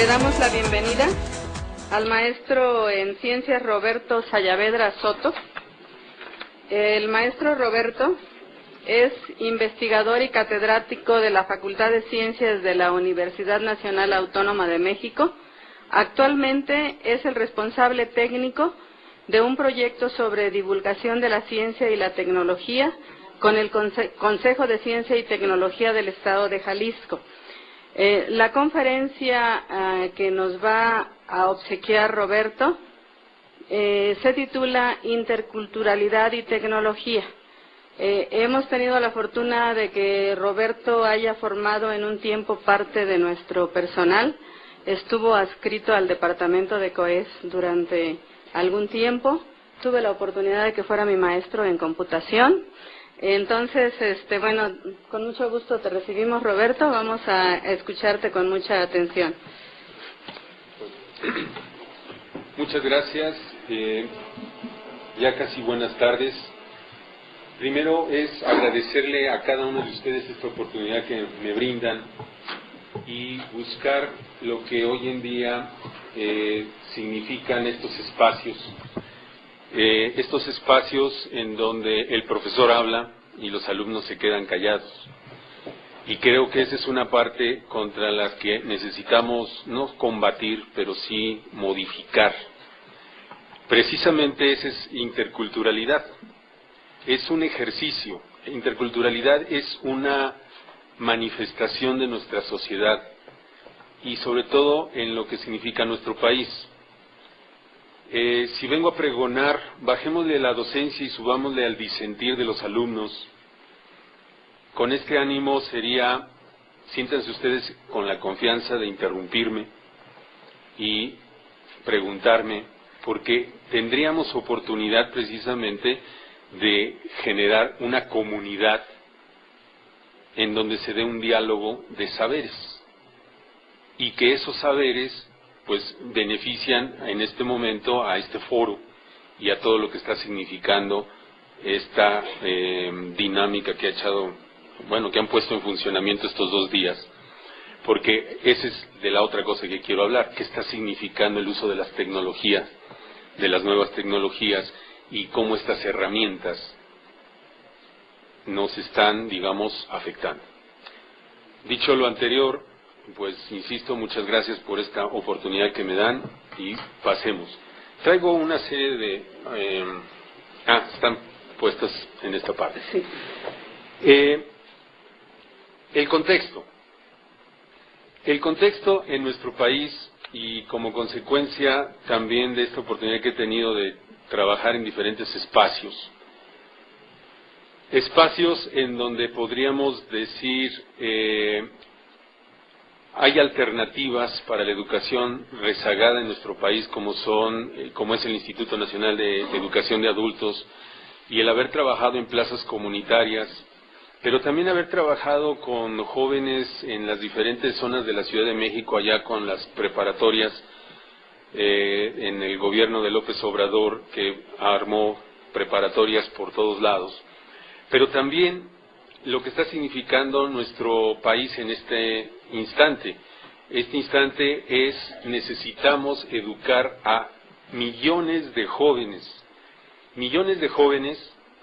Le damos la bienvenida al maestro en ciencias Roberto Sayavedra Soto. El maestro Roberto es investigador y catedrático de la Facultad de Ciencias de la Universidad Nacional Autónoma de México. Actualmente es el responsable técnico de un proyecto sobre divulgación de la ciencia y la tecnología con el Consejo de Ciencia y Tecnología del Estado de Jalisco. La conferencia que nos va a obsequiar Roberto se titula Interculturalidad y Tecnología. Hemos tenido la fortuna de que Roberto haya formado en un tiempo parte de nuestro personal. Estuvo adscrito al departamento de COES durante algún tiempo. Tuve la oportunidad de que fuera mi maestro en computación. Entonces, bueno, con mucho gusto te recibimos, Roberto. Vamos a escucharte con mucha atención. Muchas gracias. Ya casi buenas tardes. Primero es agradecerle a cada uno de ustedes esta oportunidad que me brindan y buscar lo que hoy en día significan estos espacios en donde el profesor habla y los alumnos se quedan callados. Y creo que esa es una parte contra la que necesitamos no combatir, pero sí modificar. Precisamente esa es interculturalidad. Es un ejercicio. Interculturalidad es una manifestación de nuestra sociedad y sobre todo en lo que significa nuestro país. Si vengo a pregonar, bajémosle la docencia y subámosle al disentir de los alumnos. Con este ánimo sería, siéntanse ustedes con la confianza de interrumpirme y preguntarme, porque tendríamos oportunidad precisamente de generar una comunidad en donde se dé un diálogo de saberes y que esos saberes pues benefician en este momento a este foro y a todo lo que está significando esta dinámica que que han puesto en funcionamiento estos 2 días, porque esa es de la otra cosa que quiero hablar, que está significando el uso de las tecnologías, de las nuevas tecnologías, y cómo estas herramientas nos están, afectando. Dicho lo anterior, pues insisto, muchas gracias por esta oportunidad que me dan y pasemos. Traigo una serie de... están puestas en esta parte. Sí. El contexto. El contexto en nuestro país y como consecuencia también de esta oportunidad que he tenido de trabajar en diferentes espacios en donde podríamos decir hay alternativas para la educación rezagada en nuestro país como es el Instituto Nacional de Educación de Adultos y el haber trabajado en plazas comunitarias, pero también haber trabajado con jóvenes en las diferentes zonas de la Ciudad de México, allá con las preparatorias en el gobierno de López Obrador, que armó preparatorias por todos lados, pero también lo que está significando nuestro país en este instante. Este instante necesitamos educar a millones de jóvenes,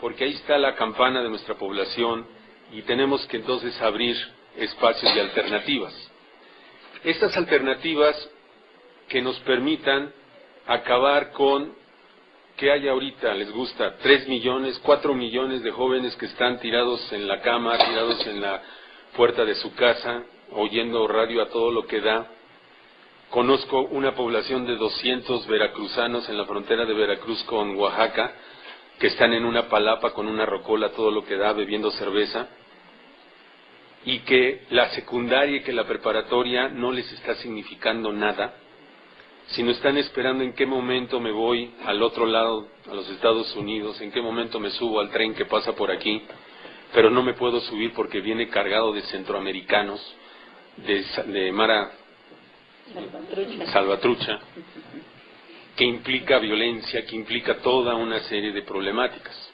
porque ahí está la campana de nuestra población y tenemos que entonces abrir espacios de alternativas. Estas alternativas que nos permitan acabar con que hay ahorita, les gusta, 3 millones, 4 millones de jóvenes que están tirados en la cama, tirados en la puerta de su casa, oyendo radio a todo lo que da. Conozco una población de 200 veracruzanos en la frontera de Veracruz con Oaxaca, que están en una palapa con una rocola, todo lo que da, bebiendo cerveza, y que la secundaria y que la preparatoria no les está significando nada, sino están esperando en qué momento me voy al otro lado, a los Estados Unidos, en qué momento me subo al tren que pasa por aquí, pero no me puedo subir porque viene cargado de centroamericanos, de Mara Salvatrucha, que implica violencia, que implica toda una serie de problemáticas.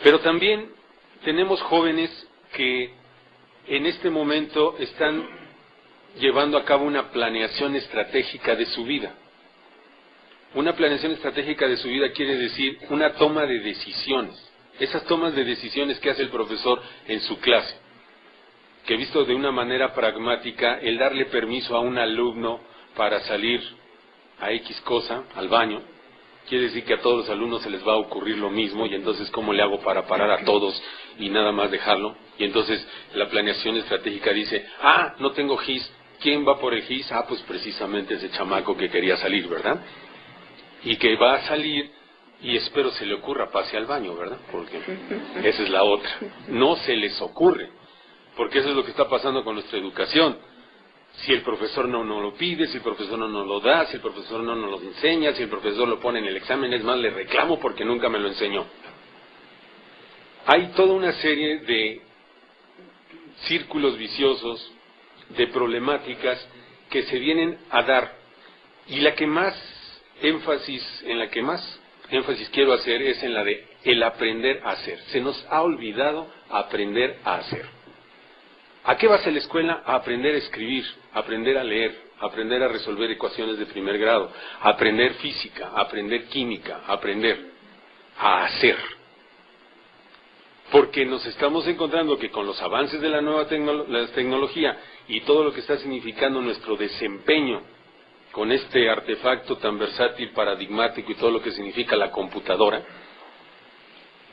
Pero también tenemos jóvenes que en este momento están llevando a cabo una planeación estratégica de su vida. Una planeación estratégica de su vida quiere decir una toma de decisiones. Esas tomas de decisiones que hace el profesor en su clase, que visto de una manera pragmática, el darle permiso a un alumno para salir a X cosa, al baño, quiere decir que a todos los alumnos se les va a ocurrir lo mismo, y entonces ¿cómo le hago para parar a todos y nada más dejarlo? Y entonces la planeación estratégica dice, no tengo GIS, ¿quién va por el GIS? Pues precisamente ese chamaco que quería salir, ¿verdad? Y que va a salir, y espero se le ocurra, pase al baño, ¿verdad? Porque esa es la otra. No se les ocurre, porque eso es lo que está pasando con nuestra educación. Si el profesor no nos lo pide, si el profesor no nos lo da, si el profesor no nos lo enseña, si el profesor lo pone en el examen, es más, le reclamo porque nunca me lo enseñó. Hay toda una serie de círculos viciosos, de problemáticas que se vienen a dar, y en la que más énfasis quiero hacer es en la de el aprender a hacer. Se nos ha olvidado aprender a hacer. ¿A qué vas a la escuela? A aprender a escribir, a aprender a leer, a aprender a resolver ecuaciones de primer grado, a aprender física, a aprender química, a aprender a hacer. Porque nos estamos encontrando que con los avances de la nueva tecnología y todo lo que está significando nuestro desempeño con este artefacto tan versátil, paradigmático y todo lo que significa la computadora,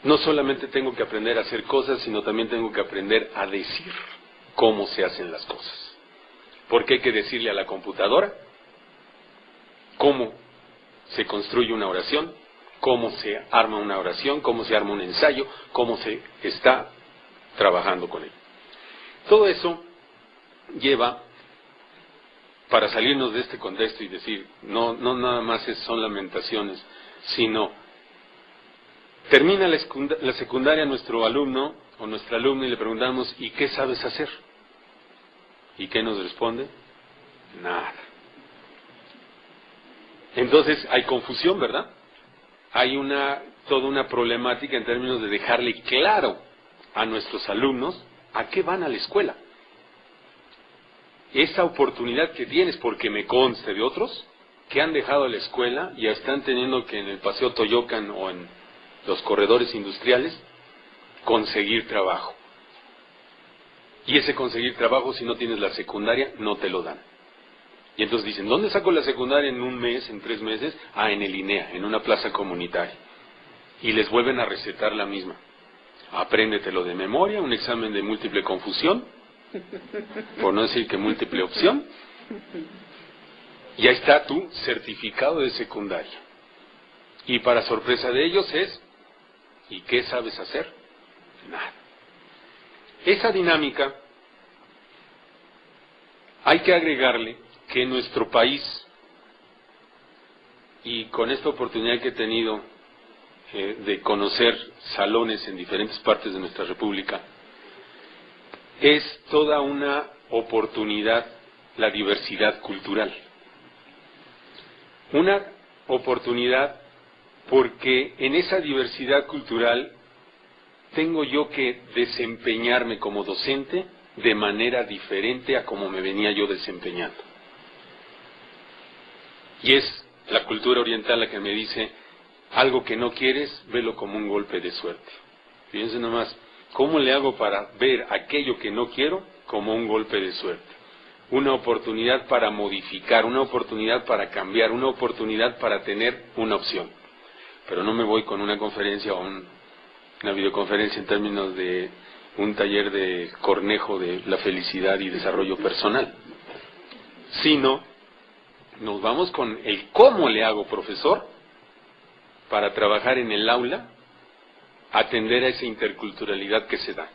no solamente tengo que aprender a hacer cosas, sino también tengo que aprender a decir cómo se hacen las cosas. Porque hay que decirle a la computadora cómo se construye una oración, cómo se arma una oración, cómo se arma un ensayo, cómo se está trabajando con él. Todo eso lleva, para salirnos de este contexto y decir, no nada más son lamentaciones, sino termina la secundaria nuestro alumno o nuestra alumna y le preguntamos, ¿y qué sabes hacer? ¿Y qué nos responde? Nada. Entonces hay confusión, ¿verdad? Hay toda una problemática en términos de dejarle claro a nuestros alumnos a qué van a la escuela. Esa oportunidad que tienes, porque me conste de otros que han dejado la escuela y están teniendo que en el Paseo Toyocan o en los corredores industriales conseguir trabajo. Y ese conseguir trabajo, si no tienes la secundaria, no te lo dan. Y entonces dicen, ¿dónde saco la secundaria en un mes, en 3 meses? En el INEA, en una plaza comunitaria. Y les vuelven a recetar la misma. Apréndetelo de memoria, un examen de múltiple confusión, por no decir que múltiple opción, y ahí está tu certificado de secundaria. Y para sorpresa de ellos es, ¿y qué sabes hacer? Nada. Esa dinámica hay que agregarle que en nuestro país, y con esta oportunidad que he tenido de conocer salones en diferentes partes de nuestra república, es toda una oportunidad la diversidad cultural. Una oportunidad porque en esa diversidad cultural tengo yo que desempeñarme como docente de manera diferente a como me venía yo desempeñando. Y es la cultura oriental la que me dice, algo que no quieres, velo como un golpe de suerte. Fíjense nomás, ¿cómo le hago para ver aquello que no quiero como un golpe de suerte? Una oportunidad para modificar, una oportunidad para cambiar, una oportunidad para tener una opción. Pero no me voy con una conferencia o una videoconferencia en términos de un taller de cornejo de la felicidad y desarrollo personal, sino nos vamos con el cómo le hago, profesor, para trabajar en el aula, atender a esa interculturalidad que se da.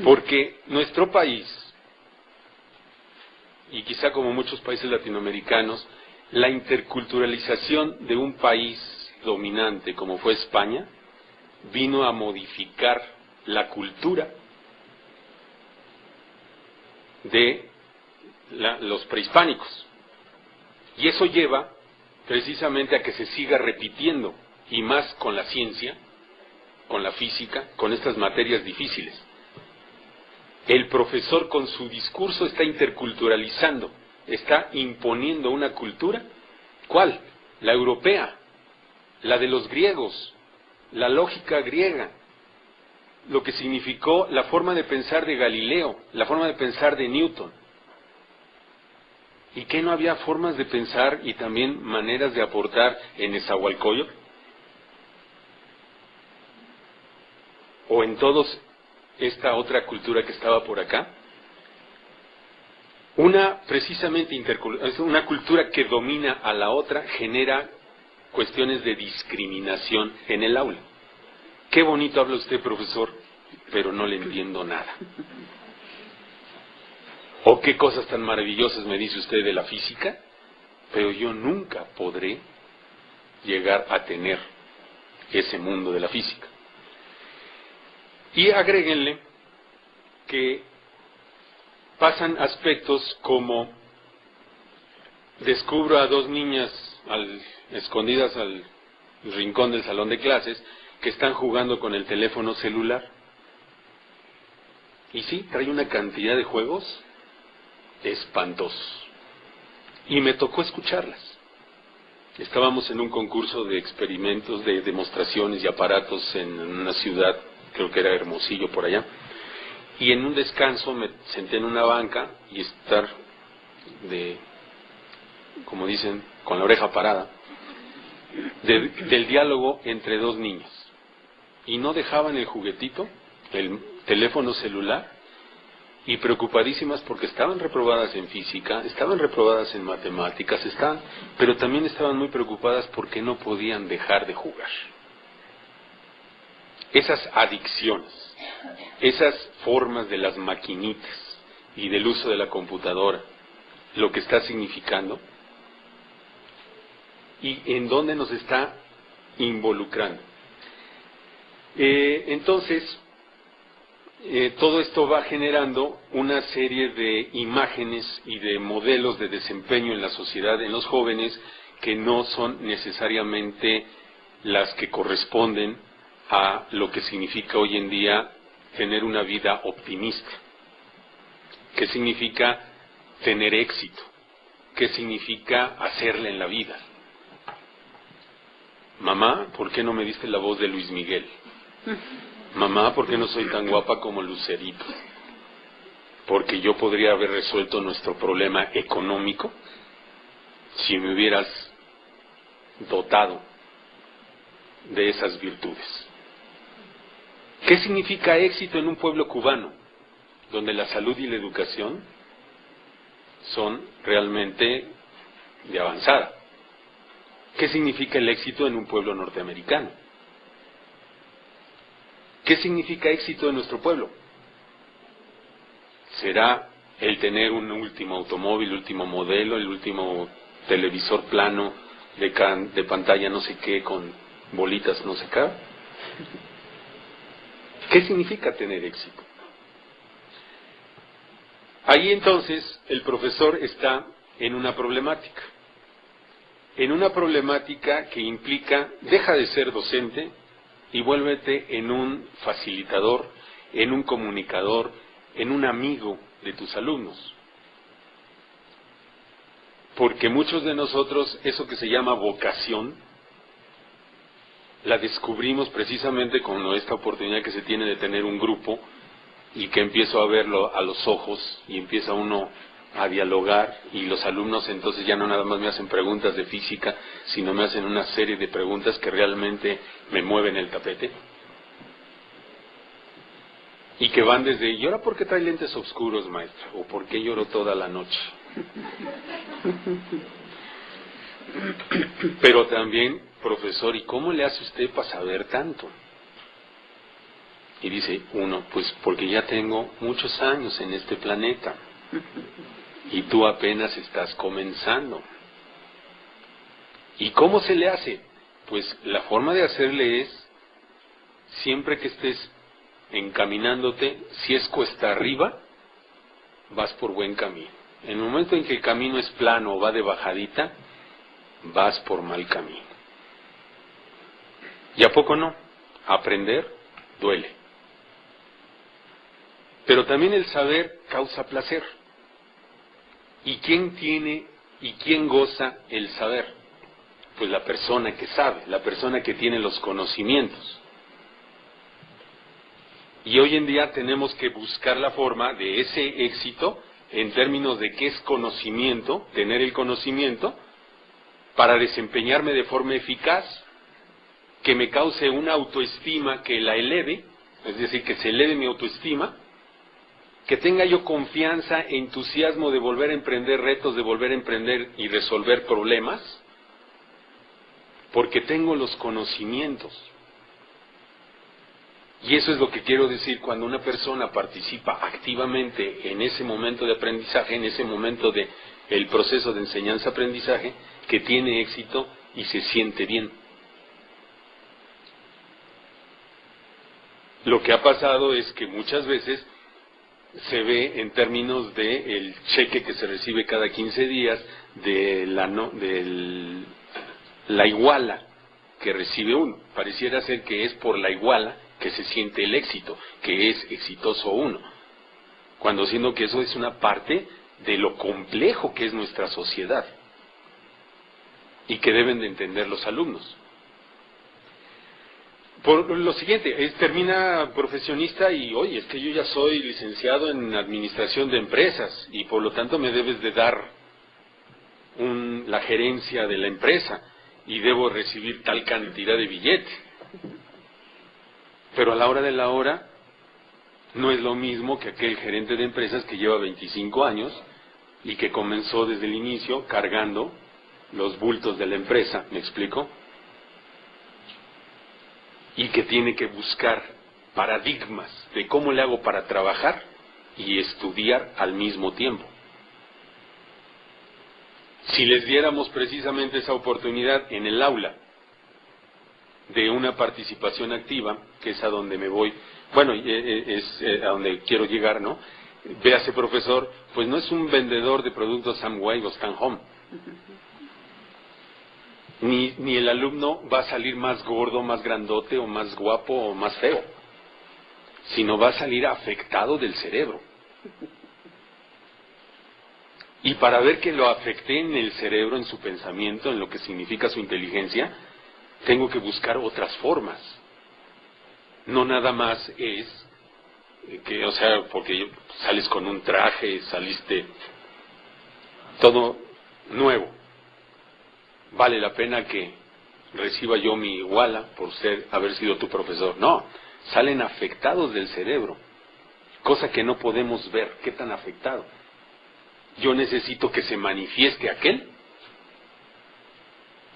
Porque nuestro país, y quizá como muchos países latinoamericanos, la interculturalización de un país dominante como fue España, vino a modificar la cultura de los prehispánicos. Y eso lleva precisamente a que se siga repitiendo, y más con la ciencia, con la física, con estas materias difíciles. El profesor con su discurso está interculturalizando, está imponiendo una cultura. ¿Cuál? La europea, la de los griegos, la lógica griega, lo que significó la forma de pensar de Galileo, la forma de pensar de Newton. ¿Y qué no había formas de pensar y también maneras de aportar en Nezahualcóyotl? ¿O en todos esta otra cultura que estaba por acá? Precisamente una cultura que domina a la otra genera cuestiones de discriminación en el aula. Qué bonito habla usted, profesor, pero no le entiendo nada. O qué cosas tan maravillosas me dice usted de la física, pero yo nunca podré llegar a tener ese mundo de la física. Y agréguenle que pasan aspectos como descubro a dos niñas escondidas al rincón del salón de clases que están jugando con el teléfono celular. Y sí, trae una cantidad de juegos espantosos. Y me tocó escucharlas. Estábamos en un concurso de experimentos, de demostraciones y aparatos en una ciudad, creo que era Hermosillo por allá, y en un descanso me senté en una banca y estar como dicen, con la oreja parada, del diálogo entre dos niños. Y no dejaban el juguetito, el teléfono celular, y preocupadísimas porque estaban reprobadas en física, estaban reprobadas en matemáticas, pero también estaban muy preocupadas porque no podían dejar de jugar. Esas adicciones, esas formas de las maquinitas y del uso de la computadora, lo que está significando y en dónde nos está involucrando. Entonces, todo esto va generando una serie de imágenes y de modelos de desempeño en la sociedad, en los jóvenes, que no son necesariamente las que corresponden a lo que significa hoy en día tener una vida optimista. ¿Qué significa tener éxito? ¿Qué significa hacerle en la vida? Mamá, ¿por qué no me diste la voz de Luis Miguel? Mamá, ¿por qué no soy tan guapa como Lucerito? Porque yo podría haber resuelto nuestro problema económico si me hubieras dotado de esas virtudes. ¿Qué significa éxito en un pueblo cubano, donde la salud y la educación son realmente de avanzada? ¿Qué significa el éxito en un pueblo norteamericano? ¿Qué significa éxito en nuestro pueblo? ¿Será el tener un último automóvil, último modelo, el último televisor plano de pantalla no sé qué, con bolitas no sé qué? ¿Qué significa tener éxito? Ahí entonces el profesor está en una problemática. En una problemática que implica, deja de ser docente y vuélvete en un facilitador, en un comunicador, en un amigo de tus alumnos. Porque muchos de nosotros, eso que se llama vocación, la descubrimos precisamente con esta oportunidad que se tiene de tener un grupo y que empiezo a verlo a los ojos y empieza uno a dialogar y los alumnos entonces ya no nada más me hacen preguntas de física, sino me hacen una serie de preguntas que realmente me mueven el tapete. Y que van desde, ¿y ahora por qué trae lentes oscuros, maestra? ¿O por qué lloro toda la noche? Pero también, profesor, ¿y cómo le hace usted para saber tanto? Y dice uno, pues porque ya tengo muchos años en este planeta. Y tú apenas estás comenzando. ¿Y cómo se le hace? Pues la forma de hacerle es, siempre que estés encaminándote, si es cuesta arriba, vas por buen camino. En el momento en que el camino es plano o va de bajadita, vas por mal camino. ¿Y a poco no? Aprender duele. Pero también el saber causa placer. ¿Y quién tiene y quién goza el saber? Pues la persona que sabe, la persona que tiene los conocimientos. Y hoy en día tenemos que buscar la forma de ese éxito en términos de qué es conocimiento, tener el conocimiento, para desempeñarme de forma eficaz, que me cause una autoestima que la eleve, es decir, que se eleve mi autoestima, que tenga yo confianza, entusiasmo de volver a emprender retos, de volver a emprender y resolver problemas, porque tengo los conocimientos. Y eso es lo que quiero decir cuando una persona participa activamente en ese momento de aprendizaje, en ese momento de el proceso de enseñanza-aprendizaje, que tiene éxito y se siente bien. Lo que ha pasado es que muchas veces se ve en términos de el cheque que se recibe cada 15 días, de la iguala que recibe uno. Pareciera ser que es por la iguala que se siente el éxito, que es exitoso uno, cuando siendo que eso es una parte de lo complejo que es nuestra sociedad y que deben de entender los alumnos. Por lo siguiente, termina profesionista y, oye, es que yo ya soy licenciado en administración de empresas y por lo tanto me debes de dar la gerencia de la empresa y debo recibir tal cantidad de billete. Pero a la hora de la hora no es lo mismo que aquel gerente de empresas que lleva 25 años y que comenzó desde el inicio cargando los bultos de la empresa, ¿me explico? Y que tiene que buscar paradigmas de cómo le hago para trabajar y estudiar al mismo tiempo. Si les diéramos precisamente esa oportunidad en el aula de una participación activa, que es a donde me voy, bueno, es a donde quiero llegar, ¿no? Véase, profesor, pues no es un vendedor de productos Samway o Stan Home. Ni el alumno va a salir más gordo, más grandote, o más guapo, o más feo, sino va a salir afectado del cerebro. Y para ver que lo afecté en el cerebro, en su pensamiento, en lo que significa su inteligencia, tengo que buscar otras formas. No nada más es que, o sea, porque sales con un traje, saliste todo nuevo. Vale la pena que reciba yo mi iguala por haber sido tu profesor. No, salen afectados del cerebro, cosa que no podemos ver. ¿Qué tan afectado? Yo necesito que se manifieste aquel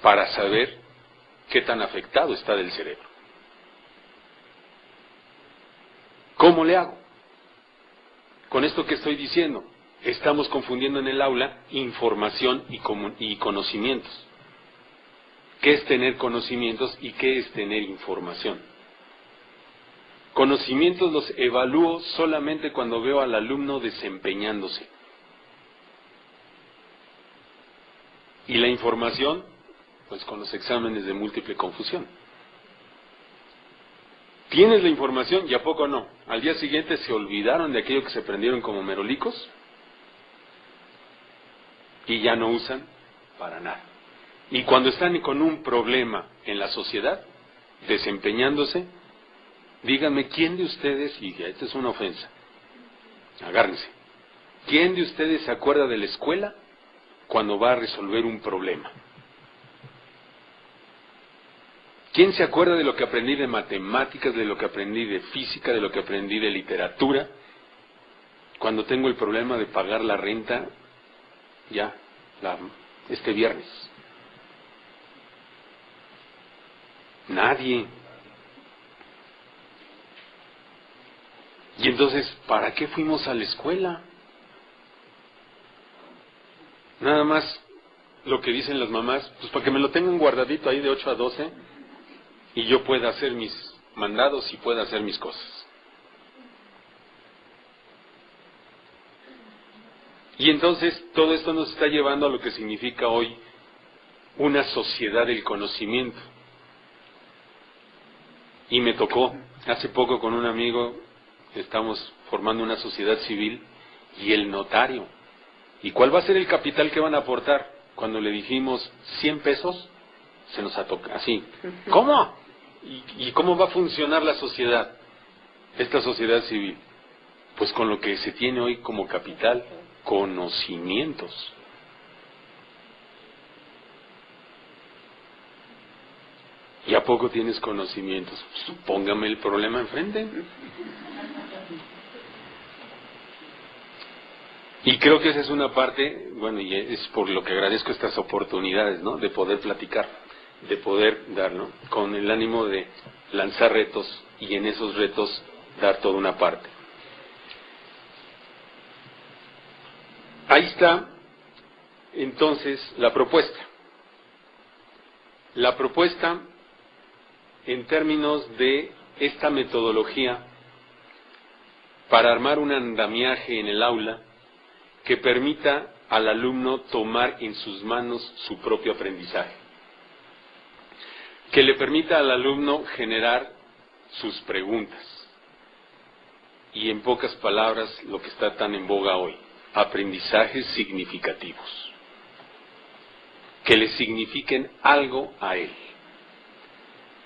para saber qué tan afectado está del cerebro. ¿Cómo le hago? Con esto que estoy diciendo, estamos confundiendo en el aula información y conocimientos. ¿Qué es tener conocimientos y qué es tener información? Conocimientos los evalúo solamente cuando veo al alumno desempeñándose. Y la información, pues con los exámenes de múltiple confusión. ¿Tienes la información y a poco no? Al día siguiente se olvidaron de aquello que se aprendieron como merolicos y ya no usan para nada. Y cuando están con un problema en la sociedad, desempeñándose, díganme, ¿quién de ustedes, y esta es una ofensa, agárrense, ¿quién de ustedes se acuerda de la escuela cuando va a resolver un problema? ¿Quién se acuerda de lo que aprendí de matemáticas, de lo que aprendí de física, de lo que aprendí de literatura, cuando tengo el problema de pagar la renta ya este viernes? Nadie. Y entonces, ¿para qué fuimos a la escuela? Nada más lo que dicen las mamás, pues para que me lo tengan guardadito ahí de 8 a 12 y yo pueda hacer mis mandados y pueda hacer mis cosas. Y entonces todo esto nos está llevando a lo que significa hoy una sociedad del conocimiento. Y me tocó hace poco con un amigo, estamos formando una sociedad civil, y el notario. ¿Y cuál va a ser el capital que van a aportar? Cuando le dijimos 100 pesos, se nos atoca así. ¿Cómo? ¿Y cómo va a funcionar la sociedad? Esta sociedad civil. Pues con lo que se tiene hoy como capital, conocimientos. ¿Y a poco tienes conocimientos? Pues, póngame el problema enfrente. Y creo que esa es una parte, bueno, y es por lo que agradezco estas oportunidades, ¿no? De poder platicar, de poder dar, ¿no? Con el ánimo de lanzar retos y en esos retos dar toda una parte. Ahí está, entonces, la propuesta. La propuesta en términos de esta metodología para armar un andamiaje en el aula que permita al alumno tomar en sus manos su propio aprendizaje, que le permita al alumno generar sus preguntas y, en pocas palabras, lo que está tan en boga hoy, aprendizajes significativos, que le signifiquen algo a él.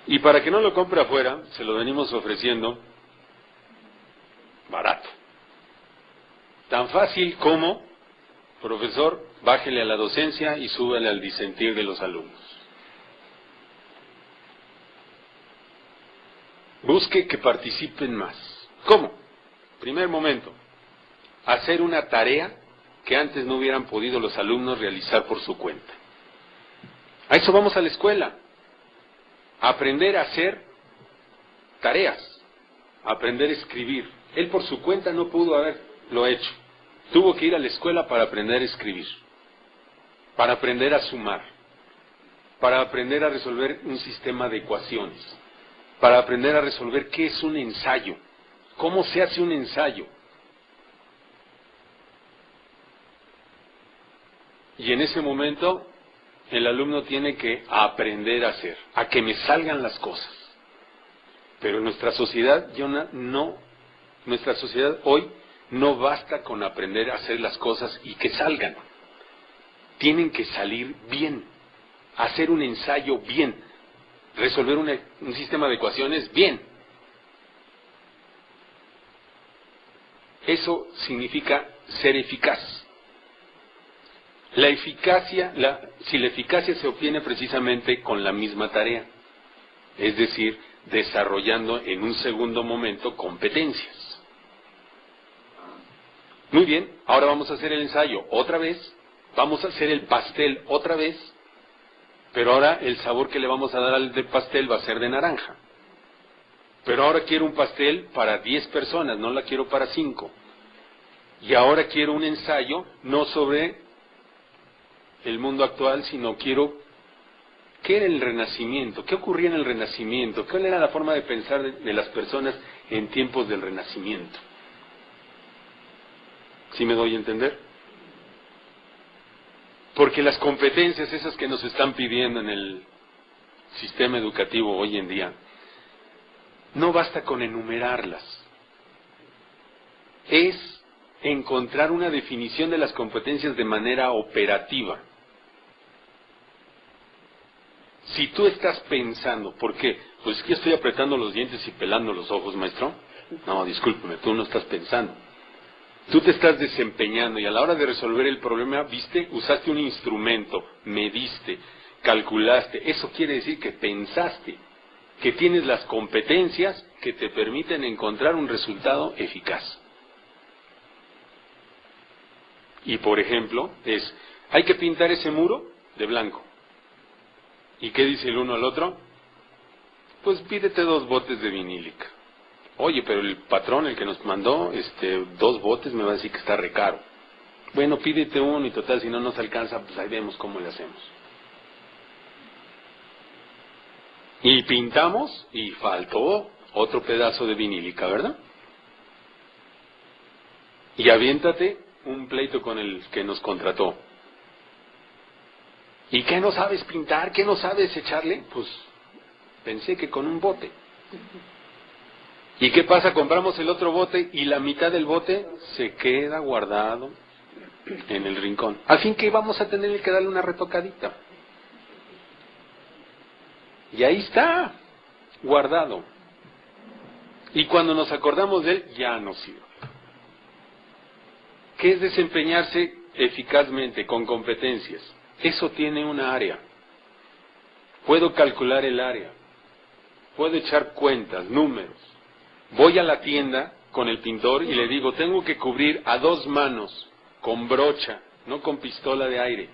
Y para que no lo compre afuera, se lo venimos ofreciendo barato. Tan fácil como, profesor, bájele a la docencia y súbale al disentir de los alumnos. Busque que participen más. ¿Cómo? Primer momento, hacer una tarea que antes no hubieran podido los alumnos realizar por su cuenta. A eso vamos a la escuela. Aprender a hacer tareas, aprender a escribir. Él por su cuenta no pudo haberlo hecho. Tuvo que ir a la escuela para aprender a escribir, para aprender a sumar, para aprender a resolver un sistema de ecuaciones, para aprender a resolver qué es un ensayo, cómo se hace un ensayo. Y en ese momento el alumno tiene que aprender a hacer, a que me salgan las cosas. Pero en nuestra sociedad, nuestra sociedad hoy no basta con aprender a hacer las cosas y que salgan. Tienen que salir bien, hacer un ensayo bien, resolver un sistema de ecuaciones bien. Eso significa ser eficaz. Si la eficacia se obtiene precisamente con la misma tarea, es decir, desarrollando en un segundo momento competencias. Muy bien, ahora vamos a hacer el ensayo otra vez, vamos a hacer el pastel otra vez, pero ahora el sabor que le vamos a dar al del pastel va a ser de naranja. Pero ahora quiero un pastel para 10 personas, no la quiero para 5. Y ahora quiero un ensayo no sobre el mundo actual, sino quiero qué era el Renacimiento, qué ocurría en el Renacimiento, cuál era la forma de pensar de las personas en tiempos del Renacimiento. ¿Sí me doy a entender? Porque las competencias esas que nos están pidiendo en el sistema educativo hoy en día, no basta con enumerarlas. Es encontrar una definición de las competencias de manera operativa. Si tú estás pensando, ¿por qué? Pues es que estoy apretando los dientes y pelando los ojos, maestro. No, discúlpeme, tú no estás pensando. Tú te estás desempeñando y a la hora de resolver el problema, usaste un instrumento, mediste, calculaste. Eso quiere decir que pensaste, que tienes las competencias que te permiten encontrar un resultado eficaz. Y por ejemplo, hay que pintar ese muro de blanco. ¿Y qué dice el uno al otro? Pues pídete 2 botes de vinílica. Oye, pero el patrón, el que nos mandó 2 botes, me va a decir que está re caro. Bueno, pídete uno y total, si no nos alcanza, pues ahí vemos cómo le hacemos. Y pintamos y faltó otro pedazo de vinílica, ¿verdad? Y aviéntate un pleito con el que nos contrató. ¿Y qué no sabes pintar? ¿Qué no sabes echarle? Pues pensé que con un bote. ¿Y qué pasa? Compramos el otro bote y la mitad del bote se queda guardado en el rincón. Al fin que vamos a tener que darle una retocadita. Y ahí está, guardado. Y cuando nos acordamos de él, ya no sirve. ¿Qué es desempeñarse eficazmente, con competencias? Eso tiene una área. Puedo calcular el área. Puedo echar cuentas, números. Voy a la tienda con el pintor y le digo, tengo que cubrir a 2 manos, con brocha, no con pistola de aire,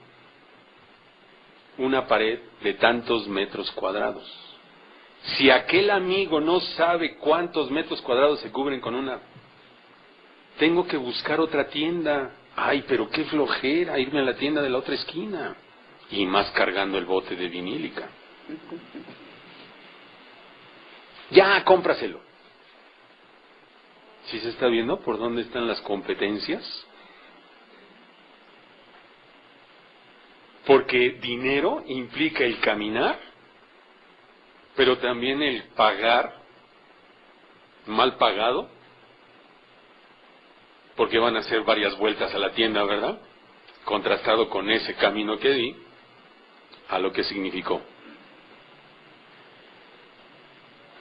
una pared de tantos metros cuadrados. Si aquel amigo no sabe cuántos metros cuadrados se cubren con una, tengo que buscar otra tienda. Ay, pero qué flojera irme a la tienda de la otra esquina. Y más cargando el bote de vinílica. Ya, cómpraselo. ¿Sí se está viendo por dónde están las competencias? Porque dinero implica el caminar, pero también el pagar, mal pagado, porque van a hacer varias vueltas a la tienda, ¿verdad? Contrastado con ese camino que di, a lo que significó.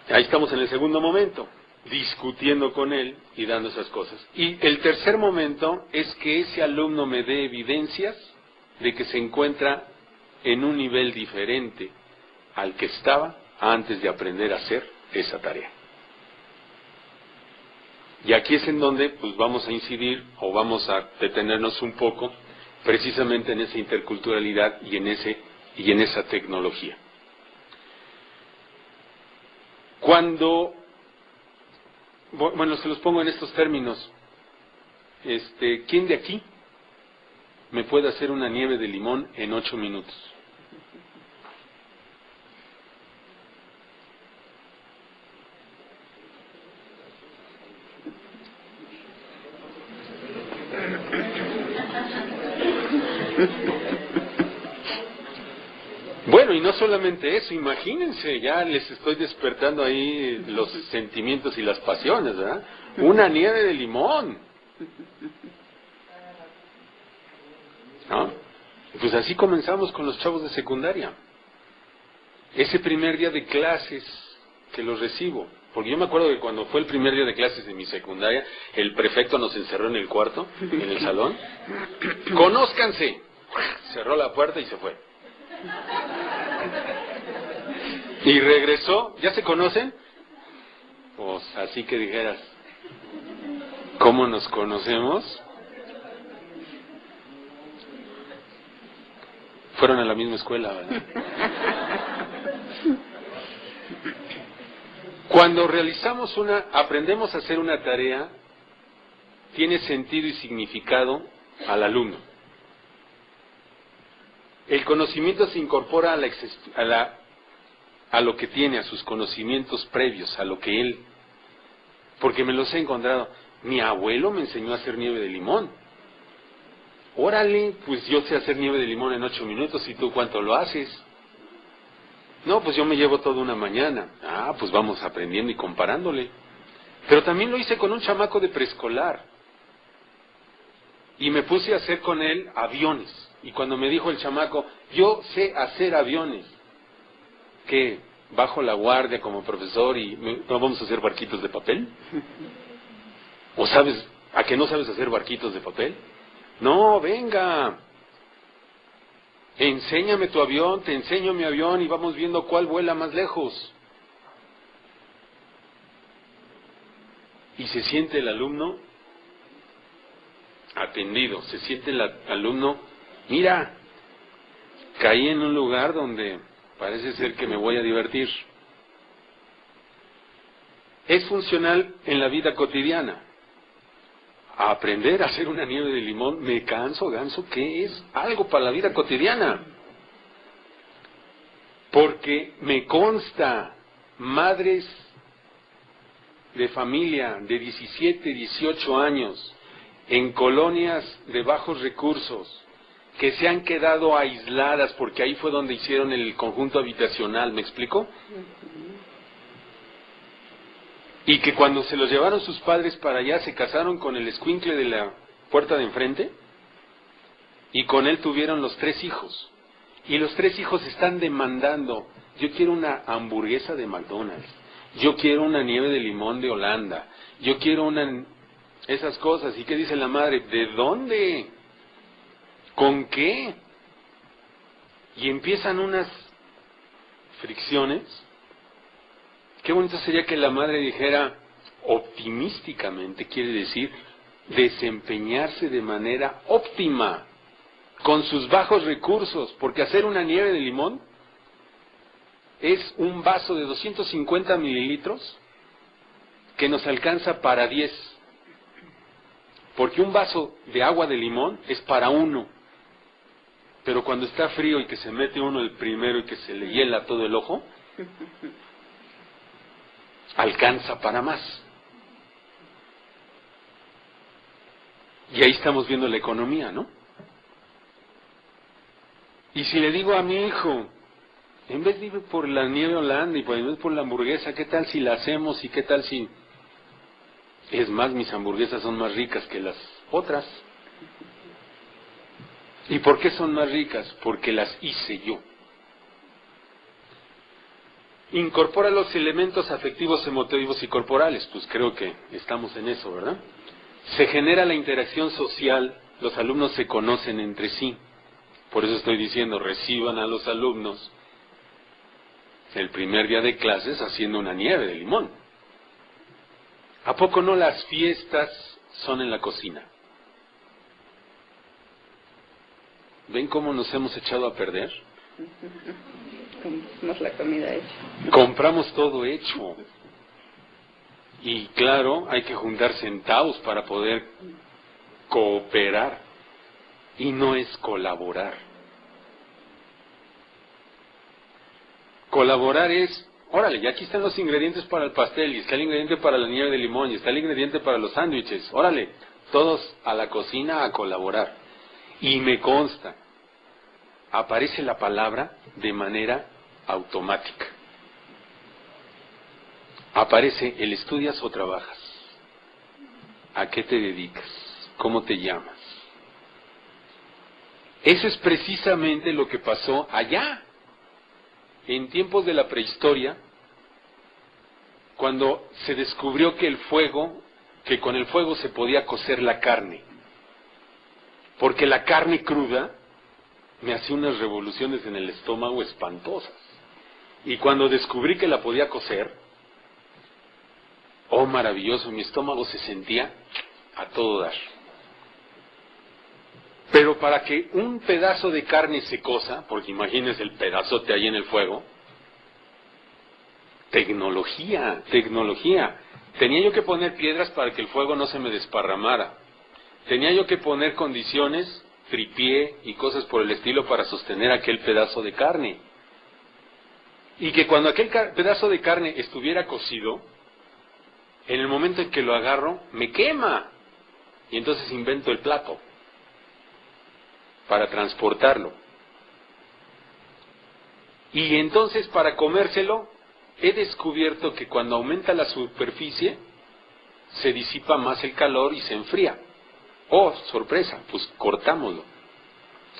Ahí estamos en el segundo momento, discutiendo con él y dando esas cosas. Y el tercer momento es que ese alumno me dé evidencias de que se encuentra en un nivel diferente al que estaba antes de aprender a hacer esa tarea. Y aquí es en donde pues vamos a incidir o vamos a detenernos un poco precisamente en esa interculturalidad y en esa tecnología. Cuando, bueno, se los pongo en estos términos, ¿quién de aquí me puede hacer una nieve de limón en 8 minutos? Bueno, y no solamente eso, imagínense, ya les estoy despertando ahí los sentimientos y las pasiones, ¿verdad? Una nieve de limón. ¿No? Pues así comenzamos con los chavos de secundaria. Ese primer día de clases que los recibo, porque yo me acuerdo que cuando fue el primer día de clases de mi secundaria, el prefecto nos encerró en el cuarto, en el salón. ¡Conózcanse! Cerró la puerta y se fue. Y regresó, ¿ya se conocen? Pues así que dijeras, ¿cómo nos conocemos? Fueron a la misma escuela, ¿verdad? Cuando aprendemos a hacer una tarea, tiene sentido y significado al alumno. El conocimiento se incorpora a lo que tiene, a sus conocimientos previos, a lo que él, porque me los he encontrado. Mi abuelo me enseñó a hacer nieve de limón. Órale, pues yo sé hacer nieve de limón en 8 minutos, ¿y tú cuánto lo haces? No, pues yo me llevo toda una mañana. Ah, pues vamos aprendiendo y comparándole. Pero también lo hice con un chamaco de preescolar. Y me puse a hacer con él aviones. Y cuando me dijo el chamaco, yo sé hacer aviones, ¿qué? ¿Bajo la guardia como profesor y no vamos a hacer barquitos de papel? ¿O sabes, a que no sabes hacer barquitos de papel? No, venga, enséñame tu avión, te enseño mi avión y vamos viendo cuál vuela más lejos. Y se siente el alumno atendido, se siente el alumno, mira, caí en un lugar donde parece ser que me voy a divertir. Es funcional en la vida cotidiana. A aprender a hacer una nieve de limón, me canso, ganso, ¿qué es? Algo para la vida cotidiana. Porque me consta, madres de familia de 17, 18 años, en colonias de bajos recursos, que se han quedado aisladas porque ahí fue donde hicieron el conjunto habitacional, ¿me explico? Y que cuando se los llevaron sus padres para allá, se casaron con el escuincle de la puerta de enfrente, y con él tuvieron los 3 hijos. Y los 3 hijos están demandando: yo quiero una hamburguesa de McDonald's, yo quiero una nieve de limón de Holanda, yo quiero esas cosas. ¿Y qué dice la madre? ¿De dónde? ¿Con qué? Y empiezan unas fricciones. Qué bonito sería que la madre dijera, optimísticamente, quiere decir desempeñarse de manera óptima, con sus bajos recursos, porque hacer una nieve de limón es un vaso de 250 mililitros que nos alcanza para 10, porque un vaso de agua de limón es para 1, pero cuando está frío y que se mete uno el primero y que se le hiela todo el ojo, alcanza para más. Y ahí estamos viendo la economía, ¿no? Y si le digo a mi hijo, en vez de ir por la nieve Holanda y en vez por la hamburguesa, ¿qué tal si la hacemos? Y qué tal si... Es más, mis hamburguesas son más ricas que las otras. ¿Y por qué son más ricas? Porque las hice yo. Incorpora los elementos afectivos, emotivos y corporales. Pues creo que estamos en eso, ¿verdad? Se genera la interacción social, los alumnos se conocen entre sí. Por eso estoy diciendo, reciban a los alumnos el primer día de clases haciendo una nieve de limón. ¿A poco no las fiestas son en la cocina? ¿Ven cómo nos hemos echado a perder? Compramos la comida hecha. Compramos todo hecho. Y claro, hay que juntar centavos para poder cooperar. Y no es colaborar. Colaborar es, órale, ya aquí están los ingredientes para el pastel, y está el ingrediente para la nieve de limón, y está el ingrediente para los sándwiches. Órale, todos a la cocina a colaborar. Y me consta, aparece la palabra de manera automática. Aparece el estudias o trabajas. ¿A qué te dedicas? ¿Cómo te llamas? Eso es precisamente lo que pasó allá, en tiempos de la prehistoria, cuando se descubrió que que con el fuego se podía cocer la carne, porque la carne cruda me hacía unas revoluciones en el estómago espantosas. Y cuando descubrí que la podía cocer, oh maravilloso, mi estómago se sentía a todo dar. Pero para que un pedazo de carne se cosa, porque imagínense el pedazote ahí en el fuego, tecnología. Tenía yo que poner piedras para que el fuego no se me desparramara. Tenía yo que poner condiciones, tripié y cosas por el estilo para sostener aquel pedazo de carne. Y que cuando aquel pedazo de carne estuviera cocido, en el momento en que lo agarro, me quema. Y entonces invento el plato para transportarlo. Y entonces para comérselo, he descubierto que cuando aumenta la superficie, se disipa más el calor y se enfría. Oh, sorpresa, pues cortámoslo.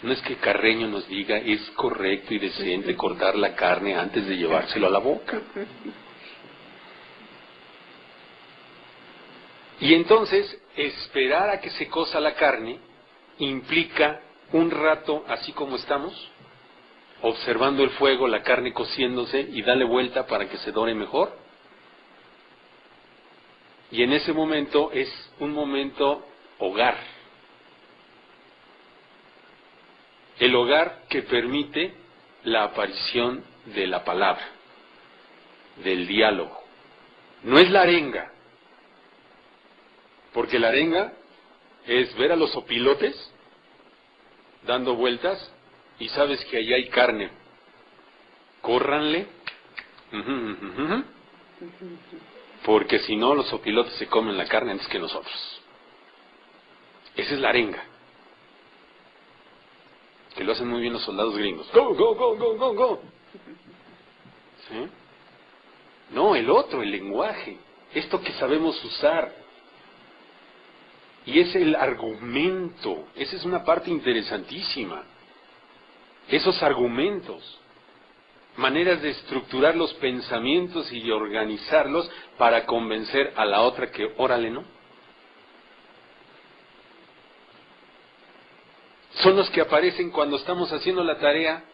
No es que Carreño nos diga, es correcto y decente cortar la carne antes de llevárselo a la boca. Y entonces, esperar a que se cosa la carne implica un rato, así como estamos, observando el fuego, la carne cociéndose, y darle vuelta para que se dore mejor. Y en ese momento es un momento hogar. El hogar que permite la aparición de la palabra, del diálogo. No es la arenga, porque la arenga es ver a los opilotes dando vueltas y sabes que allá hay carne. Córranle, porque si no los opilotes se comen la carne antes que nosotros. Esa es la arenga, que lo hacen muy bien los soldados gringos. Go, go, go, go, go, go. ¿Sí? No, el otro, el lenguaje. esto que sabemos usar. Y es el argumento, esa es una parte interesantísima. Esos argumentos, maneras de estructurar los pensamientos y de organizarlos para convencer a la otra que, órale, ¿no? Son los que aparecen cuando estamos haciendo la tarea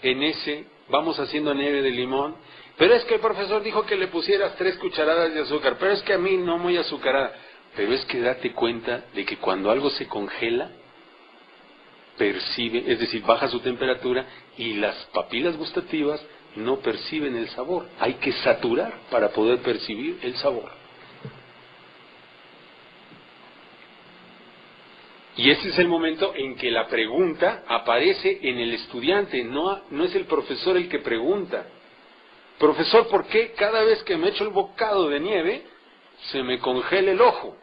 en ese, vamos haciendo nieve de limón, pero es que el profesor dijo que le pusieras 3 cucharadas de azúcar, pero es que a mí no muy azucarada. Pero es que date cuenta de que cuando algo se congela, percibe, es decir, baja su temperatura y las papilas gustativas no perciben el sabor. Hay que saturar para poder percibir el sabor. Y ese es el momento en que la pregunta aparece en el estudiante, no es el profesor el que pregunta. Profesor, ¿por qué cada vez que me echo el bocado de nieve se me congela el ojo?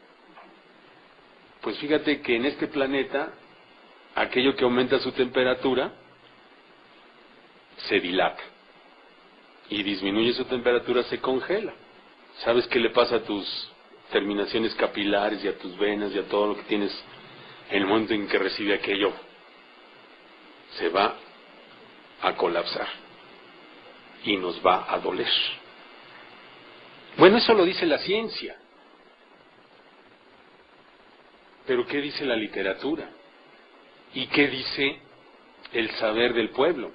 Pues fíjate que en este planeta, aquello que aumenta su temperatura se dilata y disminuye su temperatura, se congela. ¿Sabes qué le pasa a tus terminaciones capilares y a tus venas y a todo lo que tienes en el momento en que recibe aquello? Se va a colapsar y nos va a doler. Bueno, eso lo dice la ciencia. Pero ¿qué dice la literatura? ¿Y qué dice el saber del pueblo?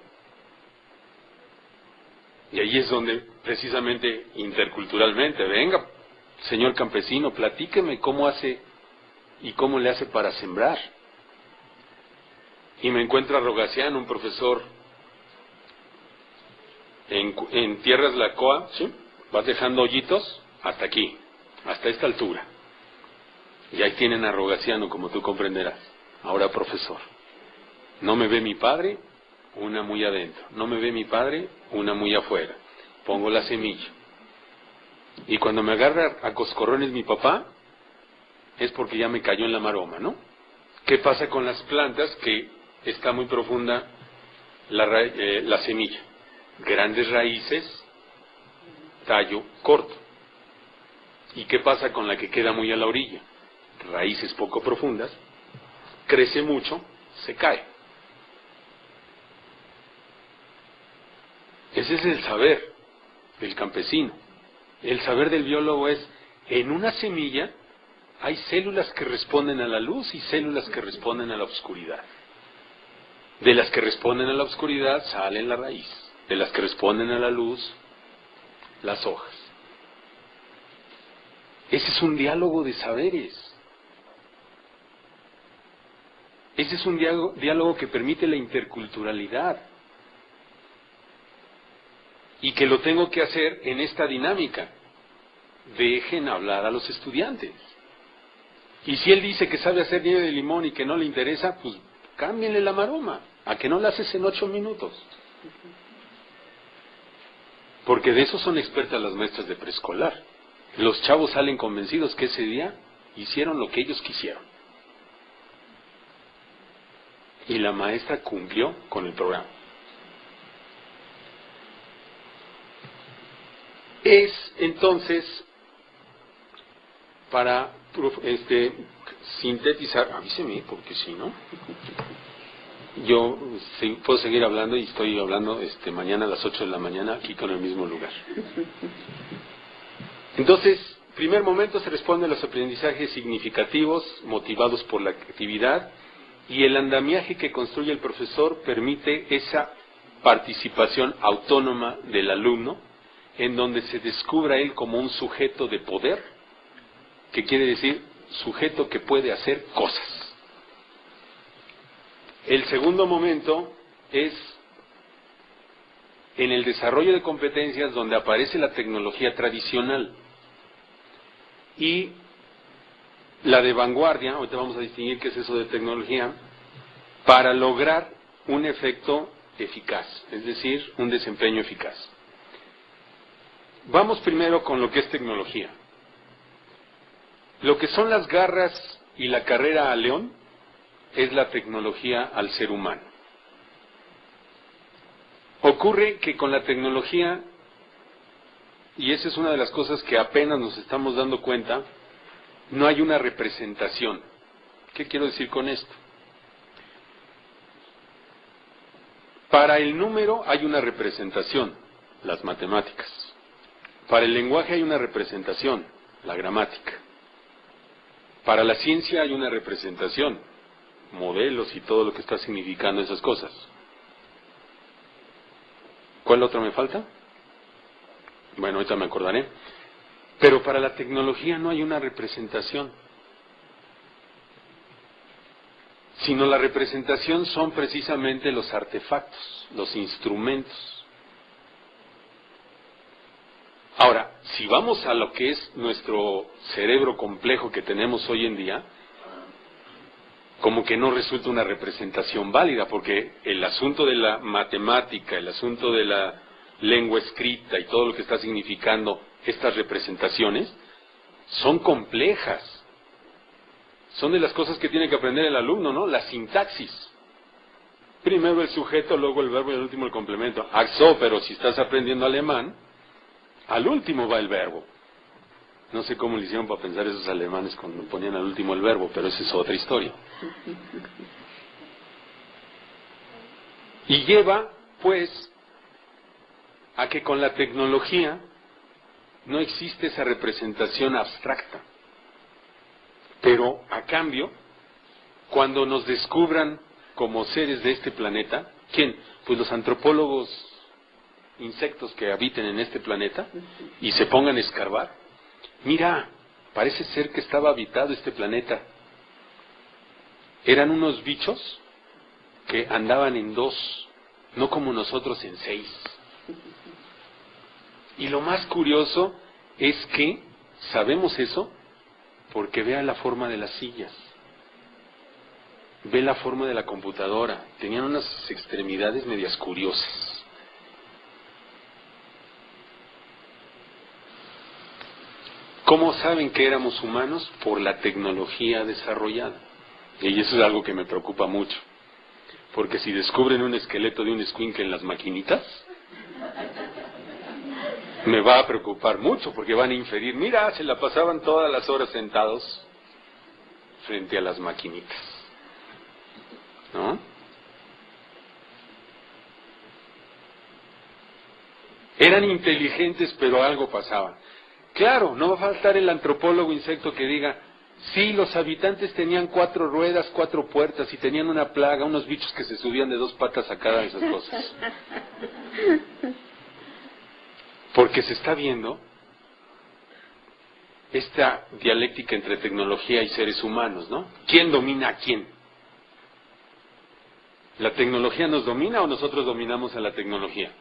Y ahí es donde, precisamente, interculturalmente, venga, señor campesino, platíqueme cómo hace y cómo le hace para sembrar. Y me encuentra Rogacián, un profesor en tierras Lacoa, ¿sí? Vas dejando hoyitos hasta aquí, hasta esta altura. Y ahí tienen a Rogaciano, como tú comprenderás. Ahora, profesor, no me ve mi padre, una muy adentro. No me ve mi padre, una muy afuera. Pongo la semilla. Y cuando me agarra a coscorrones mi papá, es porque ya me cayó en la maroma, ¿no? ¿Qué pasa con las plantas? Que está muy profunda la semilla. Grandes raíces, tallo corto. ¿Y qué pasa con la que queda muy a la orilla? Raíces poco profundas, crece mucho, se cae. Ese es el saber del campesino. El saber del biólogo es, en una semilla hay células que responden a la luz y células que responden a la oscuridad. De las que responden a la oscuridad sale la raíz, de las que responden a la luz, las hojas. Ese es un diálogo de saberes. Ese es un diálogo que permite la interculturalidad y que lo tengo que hacer en esta dinámica. Dejen hablar a los estudiantes. Y si él dice que sabe hacer nieve de limón y que no le interesa, pues cámbienle la maroma, a que no la haces en 8 minutos. Porque de eso son expertas las maestras de preescolar. Los chavos salen convencidos que ese día hicieron lo que ellos quisieron. Y la maestra cumplió con el programa. Es entonces, para sintetizar, avíseme, porque si no, yo puedo seguir hablando y estoy hablando mañana a las 8 de la mañana aquí con el mismo lugar. Entonces, primer momento se responde a los aprendizajes significativos motivados por la actividad, y el andamiaje que construye el profesor permite esa participación autónoma del alumno, en donde se descubra él como un sujeto de poder, que quiere decir sujeto que puede hacer cosas. El segundo momento es en el desarrollo de competencias, donde aparece la tecnología tradicional y la de vanguardia. Ahorita vamos a distinguir qué es eso de tecnología, para lograr un efecto eficaz, es decir, un desempeño eficaz. Vamos primero con lo que es tecnología. Lo que son las garras y la carrera a león es la tecnología al ser humano. Ocurre que con la tecnología y esa es una de las cosas que apenas nos estamos dando cuenta, no hay una representación. ¿Qué quiero decir con esto? Para el número hay una representación, las matemáticas. Para el lenguaje hay una representación, la gramática. Para la ciencia hay una representación, modelos y todo lo que está significando esas cosas. ¿Cuál otro me falta? Bueno, ahorita me acordaré. Pero para la tecnología no hay una representación, sino la representación son precisamente los artefactos, los instrumentos. Ahora, si vamos a lo que es nuestro cerebro complejo que tenemos hoy en día, como que no resulta una representación válida, porque el asunto de la matemática, el asunto de la lengua escrita y todo lo que está significando estas representaciones, son complejas. Son de las cosas que tiene que aprender el alumno, ¿no? La sintaxis. Primero el sujeto, luego el verbo y al último el complemento. Pero si estás aprendiendo alemán, al último va el verbo. No sé cómo le hicieron para pensar esos alemanes cuando ponían al último el verbo, pero esa es otra historia. Y lleva, pues, a que con la tecnología no existe esa representación abstracta. Pero, a cambio, cuando nos descubran como seres de este planeta, ¿quién? Pues los antropólogos insectos que habiten en este planeta y se pongan a escarbar. Mira, parece ser que estaba habitado este planeta. Eran unos bichos que andaban en 2, no como nosotros en 6. Y lo más curioso es que sabemos eso porque vea la forma de las sillas, ve la forma de la computadora, tenían unas extremidades medias curiosas. ¿Cómo saben que éramos humanos? Por la tecnología desarrollada. Y eso es algo que me preocupa mucho. Porque si descubren un esqueleto de un escuincle en las maquinitas, me va a preocupar mucho, porque van a inferir, mira, se la pasaban todas las horas sentados frente a las maquinitas. ¿No? Eran inteligentes, pero algo pasaba. Claro, no va a faltar el antropólogo insecto que diga, sí, los habitantes tenían 4 ruedas, 4 puertas y tenían una plaga, unos bichos que se subían de 2 patas a cada de esas cosas. Porque se está viendo esta dialéctica entre tecnología y seres humanos, ¿no? ¿Quién domina a quién? ¿La tecnología nos domina o nosotros dominamos a la tecnología?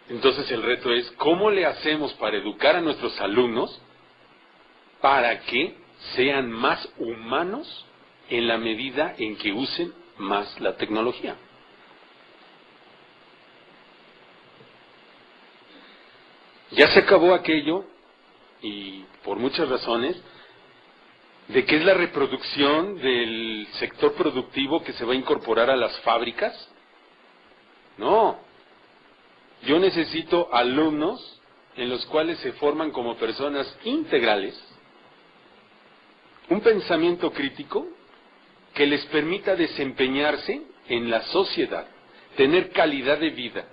Entonces el reto es, ¿cómo le hacemos para educar a nuestros alumnos para que sean más humanos en la medida en que usen más la tecnología? Ya se acabó aquello, y por muchas razones, de que es la reproducción del sector productivo que se va a incorporar a las fábricas. No. Yo necesito alumnos en los cuales se forman como personas integrales, un pensamiento crítico que les permita desempeñarse en la sociedad, tener calidad de vida,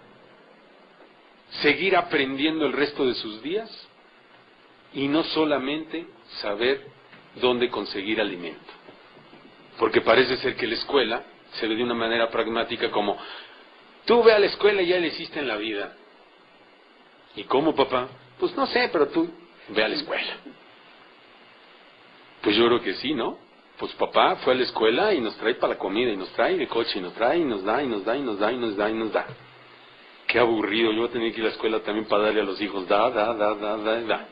seguir aprendiendo el resto de sus días y no solamente saber dónde conseguir alimento. Porque parece ser que la escuela se ve de una manera pragmática como, tú ve a la escuela y ya le hiciste en la vida. ¿Y cómo, papá? Pues no sé, pero tú ve a la escuela. Pues yo creo que sí, ¿no? Pues papá fue a la escuela y nos trae para la comida, y nos trae de coche, y nos trae, y nos da, y nos da, y nos da, y nos da, y nos da. Qué aburrido, yo voy a tener que ir a la escuela también para darle a los hijos, da.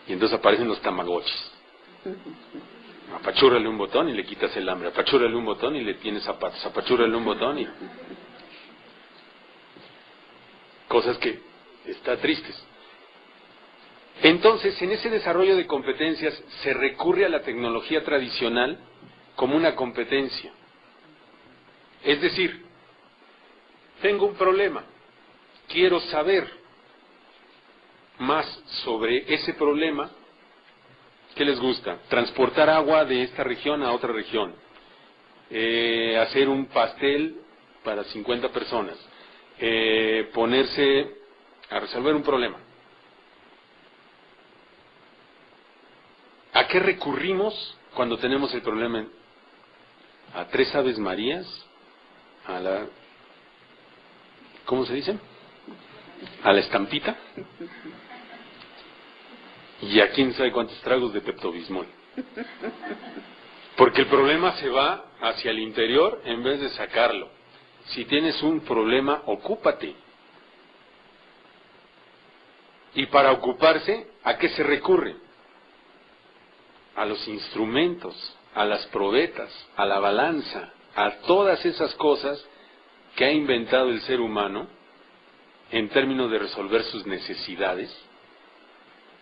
Y entonces aparecen los tamagotchis. Apachúrale un botón y le quitas el hambre, apachúrale un botón y le tienes zapatos, apachúrale un botón y... Cosas que está tristes. Entonces, en ese desarrollo de competencias se recurre a la tecnología tradicional como una competencia. Es decir, tengo un problema, quiero saber más sobre ese problema. ¿Qué les gusta? Transportar agua de esta región a otra región, hacer un pastel para 50 personas, ponerse a resolver un problema. ¿A qué recurrimos cuando tenemos el problema? ¿A 3 Aves Marías? ¿A la... ¿cómo se dice? ¿A la estampita? Y a quién sabe cuántos tragos de Pepto-Bismol. Porque el problema se va hacia el interior en vez de sacarlo. Si tienes un problema, ocúpate. Y para ocuparse, ¿a qué se recurre? A los instrumentos, a las probetas, a la balanza, a todas esas cosas que ha inventado el ser humano en términos de resolver sus necesidades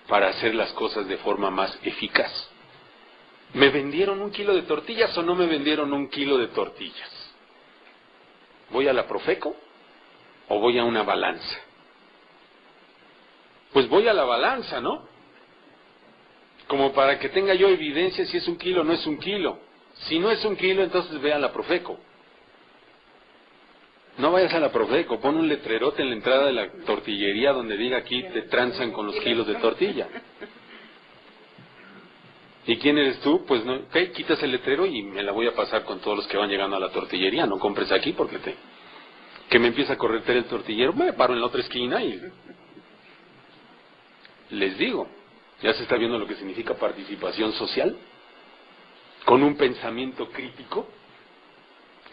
para hacer las cosas de forma más eficaz. ¿Me vendieron 1 kilo de tortillas o no me vendieron 1 kilo de tortillas? ¿Voy a la Profeco o voy a una balanza? Pues voy a la balanza, ¿no? Como para que tenga yo evidencia si es 1 kilo o no es 1 kilo. Si no es 1 kilo, entonces ve a la Profeco. No vayas a la Profeco, pon un letrerote en la entrada de la tortillería donde diga aquí te transan con los kilos de tortilla. ¿Y quién eres tú? Pues no, okay, quitas el letrero y me la voy a pasar con todos los que van llegando a la tortillería. No compres aquí porque que me empieza a correter el tortillero, me paro en la otra esquina y les digo, ya se está viendo lo que significa participación social, con un pensamiento crítico,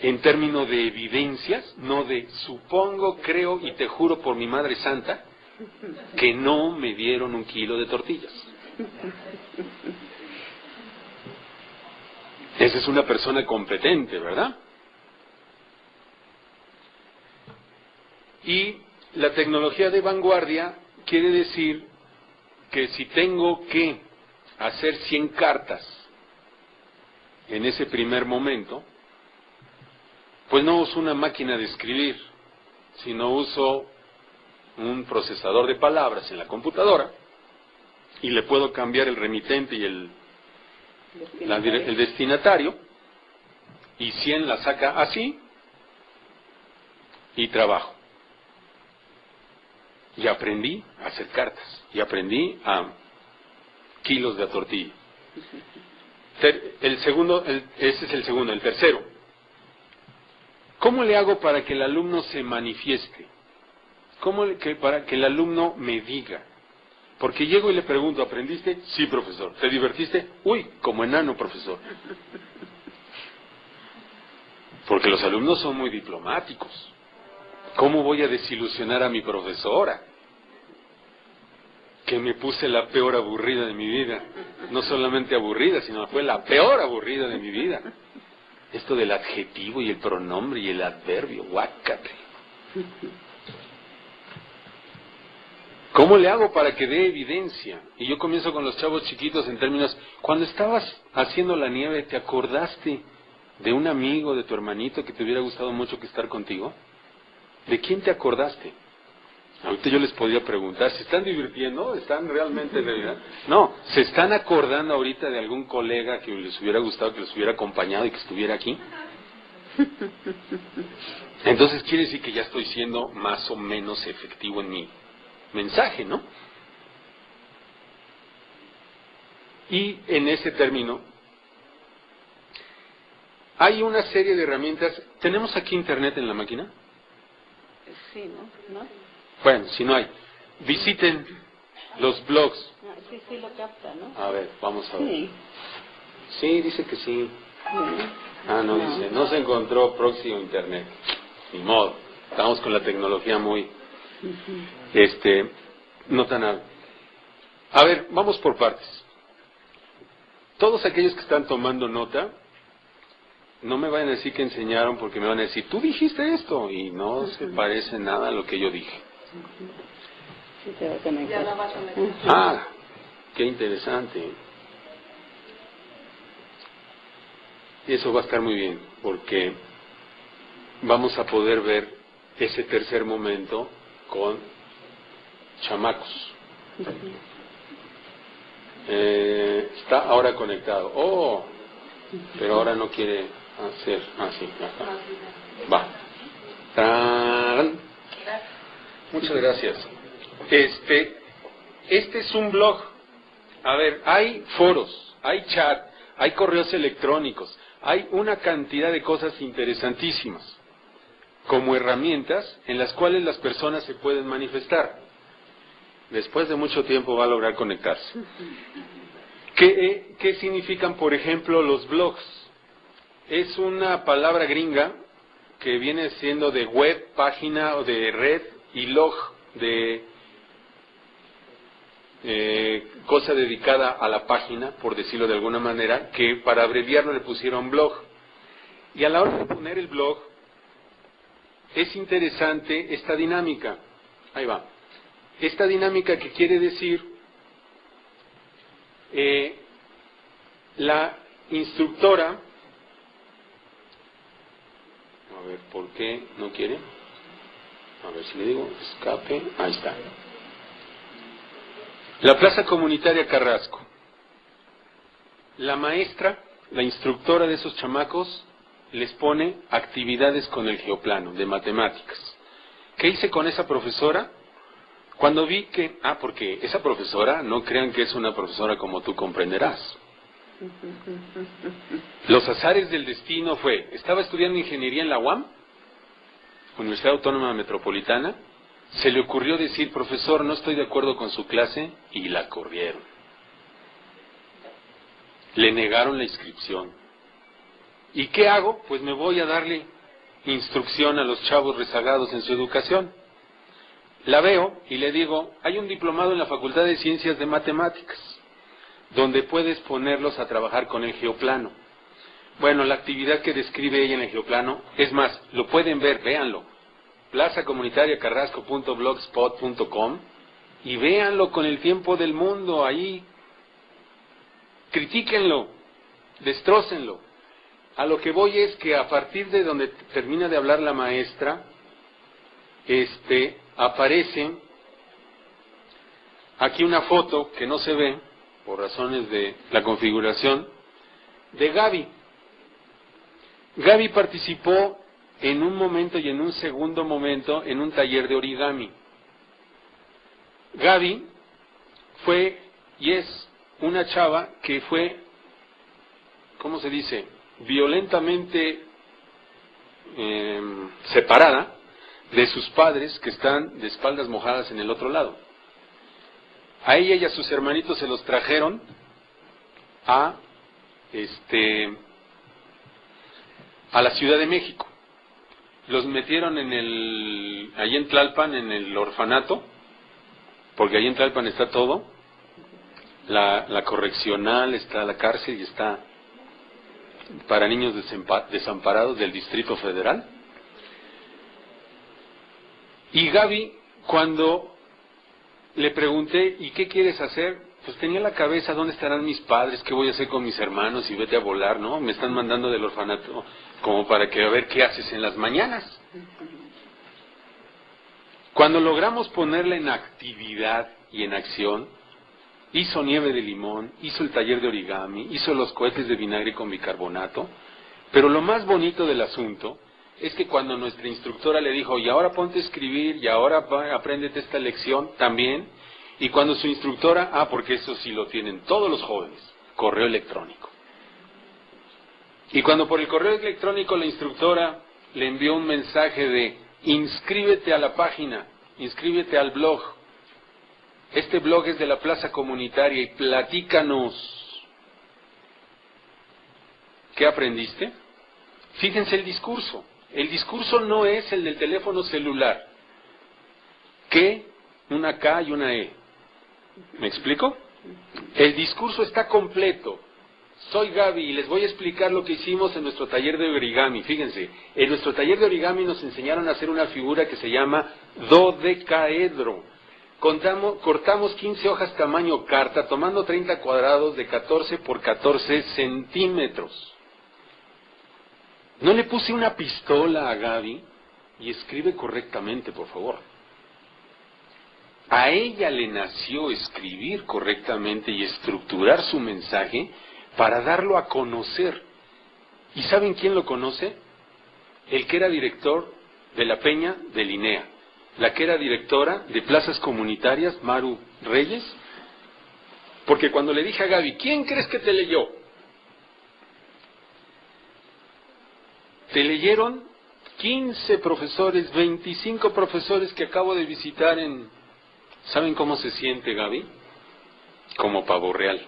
en términos de evidencias, no de supongo, creo y te juro por mi Madre Santa que no me dieron 1 kilo de tortillas. Esa es una persona competente, ¿verdad? Y la tecnología de vanguardia quiere decir que si tengo que hacer 100 cartas en ese primer momento, pues no uso una máquina de escribir, sino uso un procesador de palabras en la computadora y le puedo cambiar el remitente y el destinatario, y 100 la saca así y trabajo. Y aprendí a hacer cartas, y aprendí a kilos de tortilla. Ese es el segundo. El tercero, ¿cómo le hago para que el alumno se manifieste? Para que el alumno me diga? Porque llego y le pregunto, ¿aprendiste? Sí, profesor. ¿Te divertiste? Uy, como enano, profesor. Porque los alumnos son muy diplomáticos. ¿Cómo voy a desilusionar a mi profesora? Que me puse la peor aburrida de mi vida. No solamente aburrida, sino fue la peor aburrida de mi vida. Esto del adjetivo y el pronombre y el adverbio, guácate. ¿Cómo le hago para que dé evidencia? Y yo comienzo con los chavos chiquitos en términos, cuando estabas haciendo la nieve, ¿te acordaste de un amigo, de tu hermanito que te hubiera gustado mucho que estar contigo? ¿De quién te acordaste? Ahorita yo les podría preguntar, ¿se están divirtiendo? ¿Están realmente en realidad? No, ¿se están acordando ahorita de algún colega que les hubiera gustado que los hubiera acompañado y que estuviera aquí? Entonces quiere decir que ya estoy siendo más o menos efectivo en mi mensaje, ¿no? Y en ese término, hay una serie de herramientas. ¿Tenemos aquí internet en la máquina? Sí, ¿no? Bueno, si no hay, visiten los blogs. Sí, sí lo capta, ¿no? A ver, vamos a ver. Sí. Sí, dice que sí. Ah, no, dice, no se encontró próximo internet. Ni modo, estamos con la tecnología muy, no tan... A ver, vamos por partes. Todos aquellos que están tomando nota, no me vayan a decir que enseñaron, porque me van a decir, tú dijiste esto, y no se parece nada a lo que yo dije. Sí, te va a conectar. Ya la vas a conectar. Ah, qué interesante. Eso va a estar muy bien, porque vamos a poder ver ese tercer momento con chamacos. Está ahora conectado. Oh, pero ahora no quiere hacer así. Va. ¡Tarán! Muchas gracias. Este es un blog. A ver, hay foros, hay chat, hay correos electrónicos, hay una cantidad de cosas interesantísimas como herramientas en las cuales las personas se pueden manifestar. Después de mucho tiempo va a lograr conectarse. ¿Qué significan, por ejemplo, los blogs? Es una palabra gringa que viene siendo de web, página o de red, y log de cosa dedicada a la página, por decirlo de alguna manera, que para abreviarlo le pusieron blog. Y a la hora de poner el blog, es interesante esta dinámica. Ahí va. Esta dinámica que quiere decir, la instructora, a ver, ¿por qué no quiere? A ver si le digo, escape, ahí está. La Plaza Comunitaria Carrasco. La maestra, la instructora de esos chamacos, les pone actividades con el geoplano, de matemáticas. ¿Qué hice con esa profesora? Cuando vi que, porque esa profesora, no crean que es una profesora como tú comprenderás. Los azares del destino estaba estudiando ingeniería en la UAM, Universidad Autónoma Metropolitana, se le ocurrió decir, profesor, no estoy de acuerdo con su clase, y la corrieron. Le negaron la inscripción. ¿Y qué hago? Pues me voy a darle instrucción a los chavos rezagados en su educación. La veo y le digo, hay un diplomado en la Facultad de Ciencias de Matemáticas, donde puedes ponerlos a trabajar con el geoplano. Bueno, la actividad que describe ella en el geoplano, es más, lo pueden ver, véanlo, plazacomunitariacarrasco.blogspot.com, y véanlo con el tiempo del mundo, ahí, critíquenlo, destrócenlo. A lo que voy es que a partir de donde termina de hablar la maestra, aparece aquí una foto que no se ve, por razones de la configuración, de Gaby. Gaby participó en un momento y en un segundo momento en un taller de origami. Gaby fue y es una chava que fue, ¿cómo se dice?, violentamente separada de sus padres, que están de espaldas mojadas en el otro lado. A ella y a sus hermanitos se los trajeron a la Ciudad de México. Los metieron allí en Tlalpan, en el orfanato, porque allí en Tlalpan está todo, la correccional, está la cárcel y está para niños desamparados del Distrito Federal. Y Gaby, cuando le pregunté, ¿y qué quieres hacer? Pues tenía en la cabeza, ¿dónde estarán mis padres? ¿Qué voy a hacer con mis hermanos? Y vete a volar, ¿no? Me están mandando del orfanato como para que a ver qué haces en las mañanas. Cuando logramos ponerla en actividad y en acción, hizo nieve de limón, hizo el taller de origami, hizo los cohetes de vinagre con bicarbonato, pero lo más bonito del asunto es que cuando nuestra instructora le dijo, y ahora ponte a escribir, y ahora apréndete esta lección también, y cuando su instructora, porque eso sí lo tienen todos los jóvenes, correo electrónico. Y cuando por el correo electrónico la instructora le envió un mensaje de, inscríbete a la página, inscríbete al blog, este blog es de la Plaza Comunitaria y platícanos. ¿Qué aprendiste? Fíjense el discurso. El discurso no es el del teléfono celular. ¿Qué? Una K y una E. ¿Me explico? El discurso está completo. Soy Gaby y les voy a explicar lo que hicimos en nuestro taller de origami. Fíjense, en nuestro taller de origami nos enseñaron a hacer una figura que se llama dodecaedro. Cortamos 15 hojas tamaño carta, tomando 30 cuadrados de 14 por 14 centímetros. No le puse una pistola a Gaby, y escribe correctamente, por favor. A ella le nació escribir correctamente y estructurar su mensaje para darlo a conocer. ¿Y saben quién lo conoce? El que era director de la Peña de Linea, la que era directora de Plazas Comunitarias, Maru Reyes, porque cuando le dije a Gaby, ¿quién crees que te leyó? Te leyeron 15 profesores, 25 profesores que acabo de visitar en... ¿Saben cómo se siente, Gaby? Como pavo real.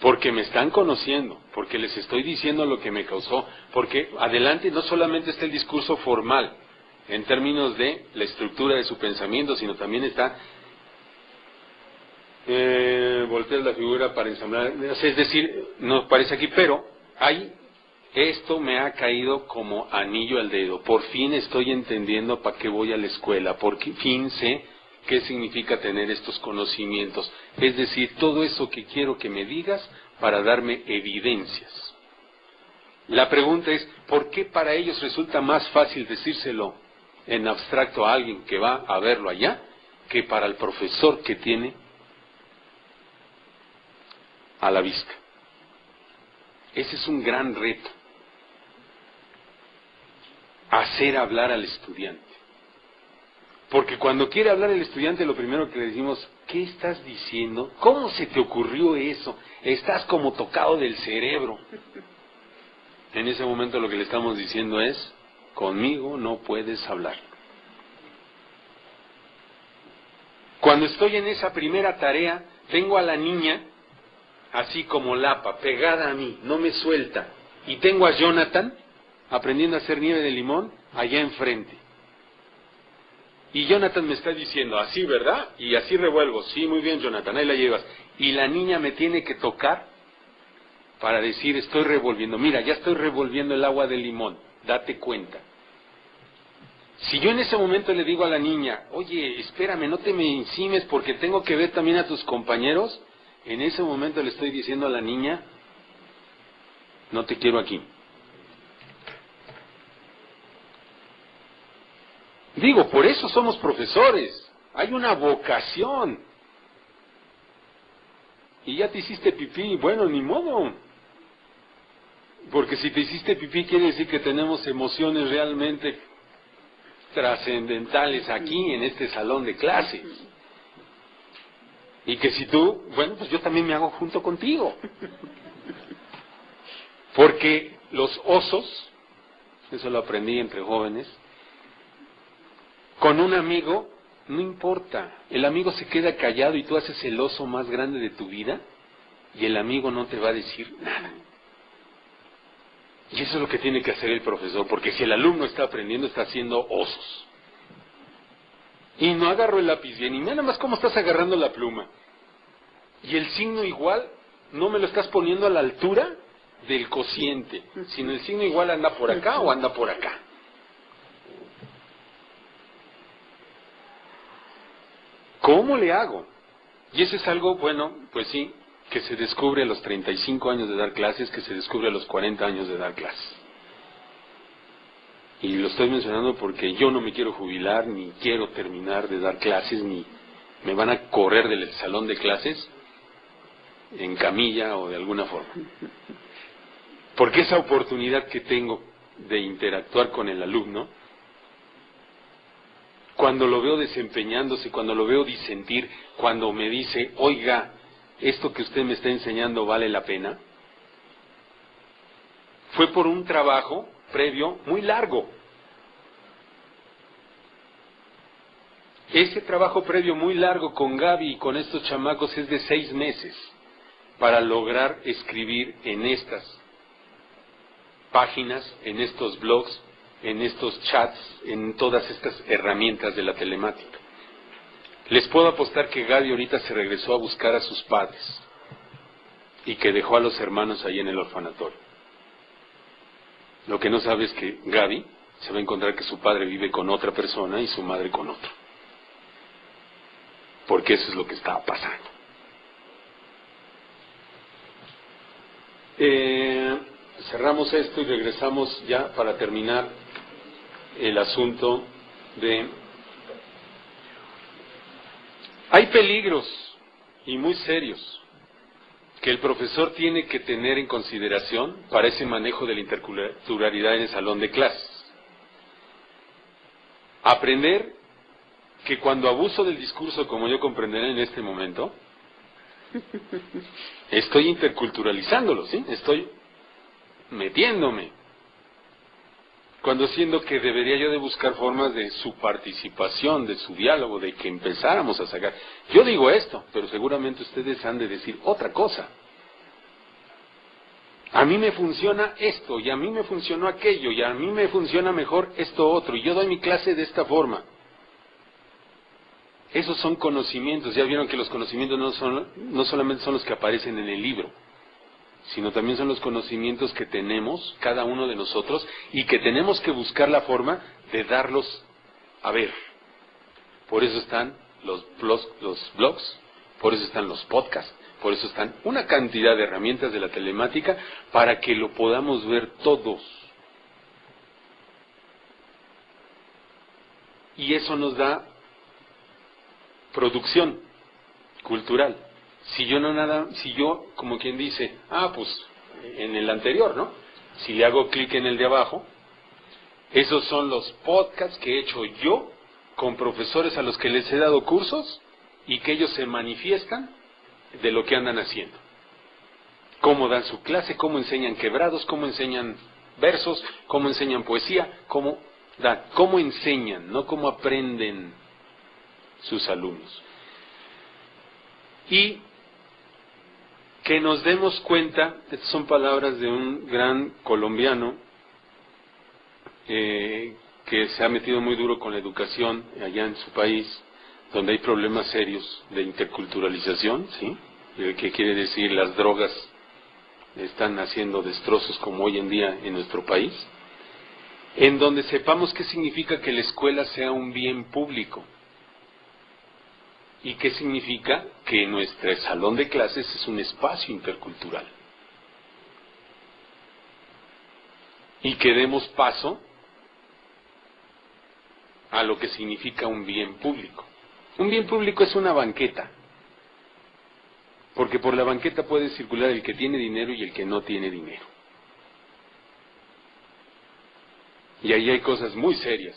Porque me están conociendo, porque les estoy diciendo lo que me causó, porque adelante no solamente está el discurso formal, en términos de la estructura de su pensamiento, sino también está voltear la figura para ensamblar, es decir, no parece aquí, pero hay, esto me ha caído como anillo al dedo. Por fin estoy entendiendo para qué voy a la escuela, por fin sé qué significa tener estos conocimientos, es decir, todo eso que quiero que me digas para darme evidencias. La pregunta es, ¿por qué para ellos resulta más fácil decírselo en abstracto a alguien que va a verlo allá, que para el profesor que tiene a la vista? Ese es un gran reto. Hacer hablar al estudiante. Porque cuando quiere hablar el estudiante, lo primero que le decimos, ¿qué estás diciendo? ¿Cómo se te ocurrió eso? Estás como tocado del cerebro. En ese momento lo que le estamos diciendo es, conmigo no puedes hablar. Cuando estoy en esa primera tarea, tengo a la niña, así como lapa, pegada a mí, no me suelta. Y tengo a Jonathan, aprendiendo a hacer nieve de limón, allá enfrente. Y Jonathan me está diciendo, así, ¿verdad? Y así revuelvo. Sí, muy bien, Jonathan, ahí la llevas. Y la niña me tiene que tocar para decir, estoy revolviendo. Mira, ya estoy revolviendo el agua de limón, date cuenta. Si yo en ese momento le digo a la niña, oye, espérame, no te me encimes porque tengo que ver también a tus compañeros, en ese momento le estoy diciendo a la niña, no te quiero aquí. Digo, por eso somos profesores, hay una vocación. Y ya te hiciste pipí, bueno, ni modo. Porque si te hiciste pipí quiere decir que tenemos emociones realmente trascendentales aquí en este salón de clases. Y que si tú, bueno, pues yo también me hago junto contigo. Porque los osos, eso lo aprendí entre jóvenes, con un amigo, no importa, el amigo se queda callado y tú haces el oso más grande de tu vida y el amigo no te va a decir nada. Y eso es lo que tiene que hacer el profesor, porque si el alumno está aprendiendo, está haciendo osos. Y no agarro el lápiz bien, y mira nada más cómo estás agarrando la pluma. Y el signo igual, no me lo estás poniendo a la altura del cociente, sino el signo igual anda por acá o anda por acá. ¿Cómo le hago? Y eso es algo, bueno, pues sí, que se descubre a los 35 años de dar clases, que se descubre a los 40 años de dar clases. Y lo estoy mencionando porque yo no me quiero jubilar, ni quiero terminar de dar clases, ni me van a correr del salón de clases en camilla o de alguna forma. Porque esa oportunidad que tengo de interactuar con el alumno, cuando lo veo desempeñándose, cuando lo veo disentir, cuando me dice, oiga, esto que usted me está enseñando vale la pena, fue por un trabajo previo muy largo. Ese trabajo previo muy largo con Gaby y con estos chamacos es de 6 meses para lograr escribir en estas páginas, en estos blogs, en estos chats, en todas estas herramientas de la telemática. Les puedo apostar que Gaby ahorita se regresó a buscar a sus padres y que dejó a los hermanos ahí en el orfanatorio. Lo que no sabe es que Gaby se va a encontrar que su padre vive con otra persona y su madre con otro. Porque eso es lo que estaba pasando. cerramos esto y regresamos ya para terminar el asunto de... Hay peligros y muy serios que el profesor tiene que tener en consideración para ese manejo de la interculturalidad en el salón de clases. Aprender que cuando abuso del discurso, como yo comprenderé en este momento, estoy interculturalizándolo, ¿sí? Estoy metiéndome. Cuando siendo que debería yo de buscar formas de su participación, de su diálogo, de que empezáramos a sacar. Yo digo esto, pero seguramente ustedes han de decir otra cosa. A mí me funciona esto, y a mí me funcionó aquello, y a mí me funciona mejor esto otro, y yo doy mi clase de esta forma. Esos son conocimientos. Ya vieron que los conocimientos no solamente son los que aparecen en el libro, sino también son los conocimientos que tenemos cada uno de nosotros y que tenemos que buscar la forma de darlos a ver. Por eso están los blogs, por eso están los podcasts, por eso están una cantidad de herramientas de la telemática para que lo podamos ver todos. Y eso nos da producción cultural. Si yo, como quien dice, pues en el anterior, ¿no? Si le hago clic en el de abajo, esos son los podcasts que he hecho yo con profesores a los que les he dado cursos y que ellos se manifiestan de lo que andan haciendo. Cómo dan su clase, cómo enseñan quebrados, cómo enseñan versos, cómo enseñan poesía, cómo enseñan, no cómo aprenden sus alumnos. Y que nos demos cuenta, estas son palabras de un gran colombiano que se ha metido muy duro con la educación allá en su país, donde hay problemas serios de interculturalización, ¿sí? ¿Qué quiere decir? Las drogas están haciendo destrozos como hoy en día en nuestro país, en donde sepamos qué significa que la escuela sea un bien público. ¿Y qué significa? Que nuestro salón de clases es un espacio intercultural. Y que demos paso a lo que significa un bien público. Un bien público es una banqueta. Porque por la banqueta puede circular el que tiene dinero y el que no tiene dinero. Y ahí hay cosas muy serias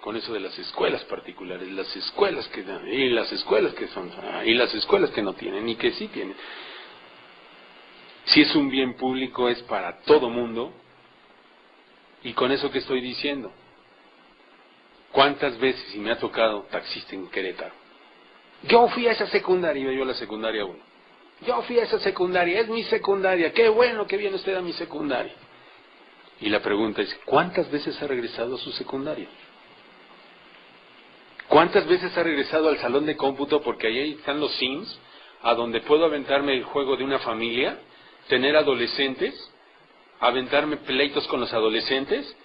con eso de las escuelas particulares, las escuelas que dan, y las escuelas que son, y las escuelas que no tienen, y que sí tienen. Si es un bien público, es para todo mundo. Y con eso que estoy diciendo, ¿cuántas veces, y me ha tocado taxista en Querétaro? Yo fui a esa secundaria, yo a la secundaria 1. Yo fui a esa secundaria, es mi secundaria, qué bueno que viene usted a mi secundaria. Y la pregunta es, ¿cuántas veces ha regresado a su secundaria? ¿Cuántas veces ha regresado al salón de cómputo? Porque ahí están los Sims, a donde puedo aventarme el juego de una familia, tener adolescentes, aventarme pleitos con los adolescentes,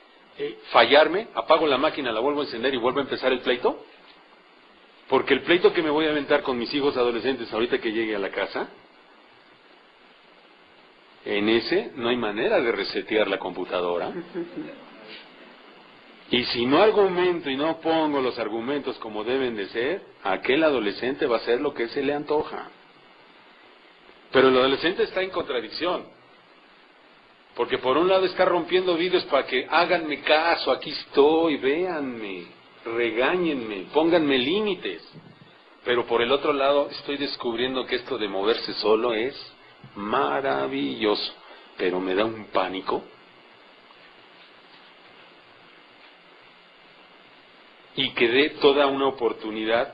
fallarme, apago la máquina, la vuelvo a encender y vuelvo a empezar el pleito. Porque el pleito que me voy a aventar con mis hijos adolescentes ahorita que llegue a la casa, en ese no hay manera de resetear la computadora. Y si no argumento y no pongo los argumentos como deben de ser, aquel adolescente va a hacer lo que se le antoja. Pero el adolescente está en contradicción. Porque por un lado está rompiendo vidrios para que háganme caso, aquí estoy, véanme, regáñenme, pónganme límites. Pero por el otro lado estoy descubriendo que esto de moverse solo es maravilloso. Pero me da un pánico. Y que dé toda una oportunidad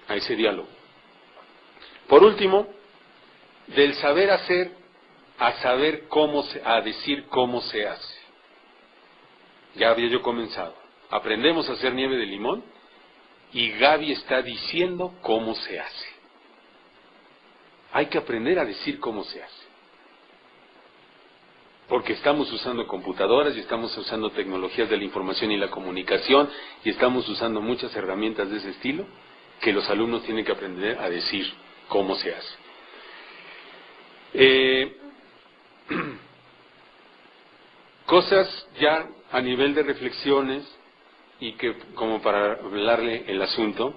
a ese diálogo. Por último, del saber hacer a saber a decir cómo se hace. Ya había yo comenzado. Aprendemos a hacer nieve de limón y Gaby está diciendo cómo se hace. Hay que aprender a decir cómo se hace. Porque estamos usando computadoras y estamos usando tecnologías de la información y la comunicación y estamos usando muchas herramientas de ese estilo que los alumnos tienen que aprender a decir cómo se hace. Cosas ya a nivel de reflexiones y que, como para hablarle el asunto,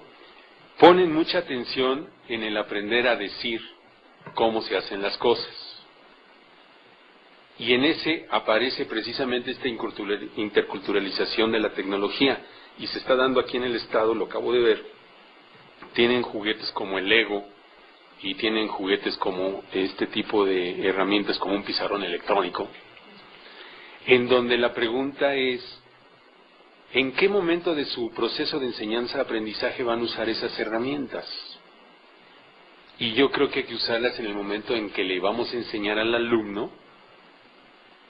ponen mucha atención en el aprender a decir cómo se hacen las cosas. Y en ese aparece precisamente esta interculturalización de la tecnología, y se está dando aquí en el Estado, lo acabo de ver. Tienen juguetes como el Lego, y tienen juguetes como este tipo de herramientas, como un pizarrón electrónico, en donde la pregunta es, ¿en qué momento de su proceso de enseñanza-aprendizaje van a usar esas herramientas? Y yo creo que hay que usarlas en el momento en que le vamos a enseñar al alumno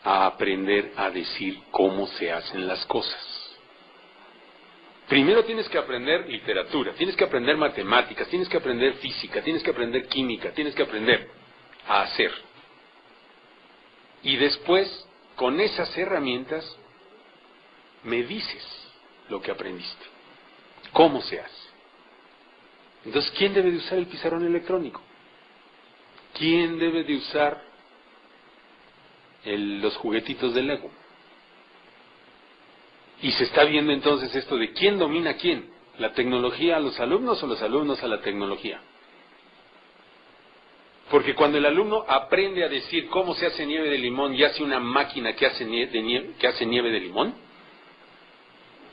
a aprender a decir cómo se hacen las cosas. Primero tienes que aprender literatura, tienes que aprender matemáticas, tienes que aprender física, tienes que aprender química, tienes que aprender a hacer. Y después, con esas herramientas, me dices lo que aprendiste, cómo se hace. Entonces, ¿quién debe de usar el pizarrón electrónico? ¿Quién debe de usar los juguetitos de Lego? Y se está viendo entonces esto de quién domina a quién, la tecnología a los alumnos o los alumnos a la tecnología. Porque cuando el alumno aprende a decir cómo se hace nieve de limón y hace una máquina que hace nieve de limón,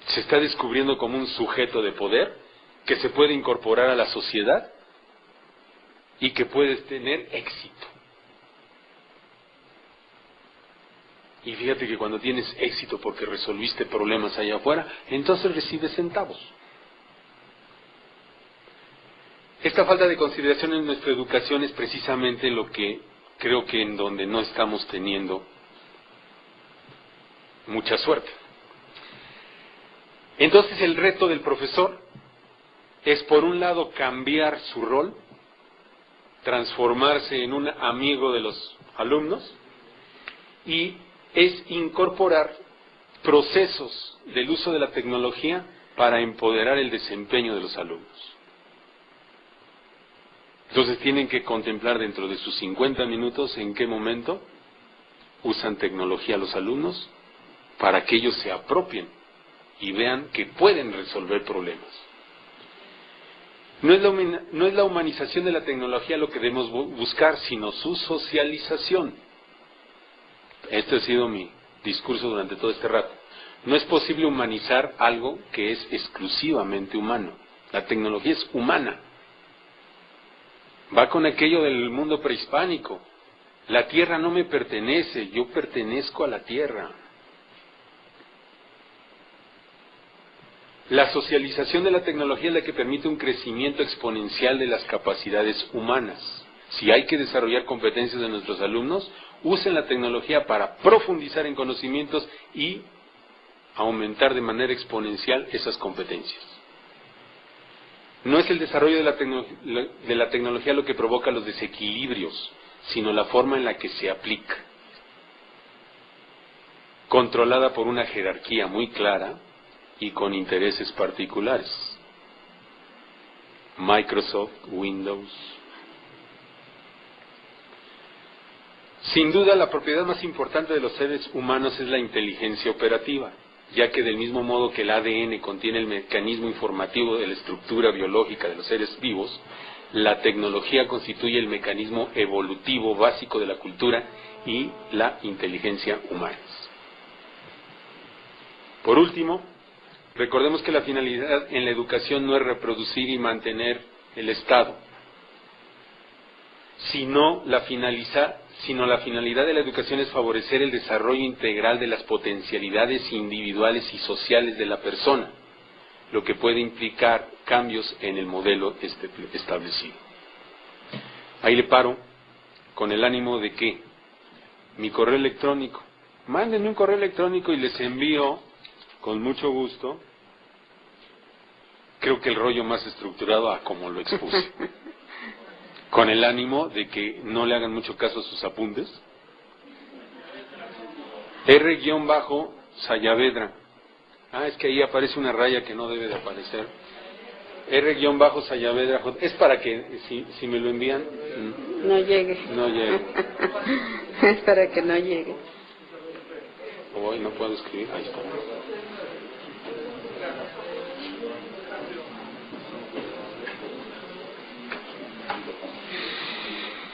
se está descubriendo como un sujeto de poder que se puede incorporar a la sociedad y que puede tener éxito. Y fíjate que cuando tienes éxito porque resolviste problemas allá afuera, entonces recibes centavos. Esta falta de consideración en nuestra educación es precisamente lo que creo que en donde no estamos teniendo mucha suerte. Entonces el reto del profesor es, por un lado, cambiar su rol, transformarse en un amigo de los alumnos, y es incorporar procesos del uso de la tecnología para empoderar el desempeño de los alumnos. Entonces tienen que contemplar dentro de sus 50 minutos en qué momento usan tecnología los alumnos para que ellos se apropien y vean que pueden resolver problemas. No es la humanización de la tecnología lo que debemos buscar, sino su socialización. Este ha sido mi discurso durante todo este rato. No es posible humanizar algo que es exclusivamente humano. La tecnología es humana. Va con aquello del mundo prehispánico. La tierra no me pertenece, yo pertenezco a la tierra. La socialización de la tecnología es la que permite un crecimiento exponencial de las capacidades humanas. Si hay que desarrollar competencias de nuestros alumnos, usen la tecnología para profundizar en conocimientos y aumentar de manera exponencial esas competencias. No es el desarrollo de la tecnología lo que provoca los desequilibrios, sino la forma en la que se aplica. Controlada por una jerarquía muy clara y con intereses particulares. Microsoft, Windows. Sin duda, la propiedad más importante de los seres humanos es la inteligencia operativa, ya que del mismo modo que el ADN contiene el mecanismo informativo de la estructura biológica de los seres vivos, la tecnología constituye el mecanismo evolutivo básico de la cultura y la inteligencia humanas. Por último, recordemos que la finalidad en la educación no es reproducir y mantener el Estado, sino la finalidad de la educación es favorecer el desarrollo integral de las potencialidades individuales y sociales de la persona, lo que puede implicar cambios en el modelo establecido. Ahí le paro con el ánimo de que mi correo electrónico, mándenme un correo electrónico y les envío con mucho gusto, creo que el rollo más estructurado a como lo expuse. Con el ánimo de que no le hagan mucho caso a sus apuntes. R-Sayavedra. Es que ahí aparece una raya que no debe de aparecer. R-Sayavedra. Es para que, si me lo envían... No llegue. No llegue. Es para que no llegue. Hoy no puedo escribir, ahí está.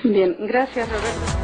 Bien, gracias, Roberto.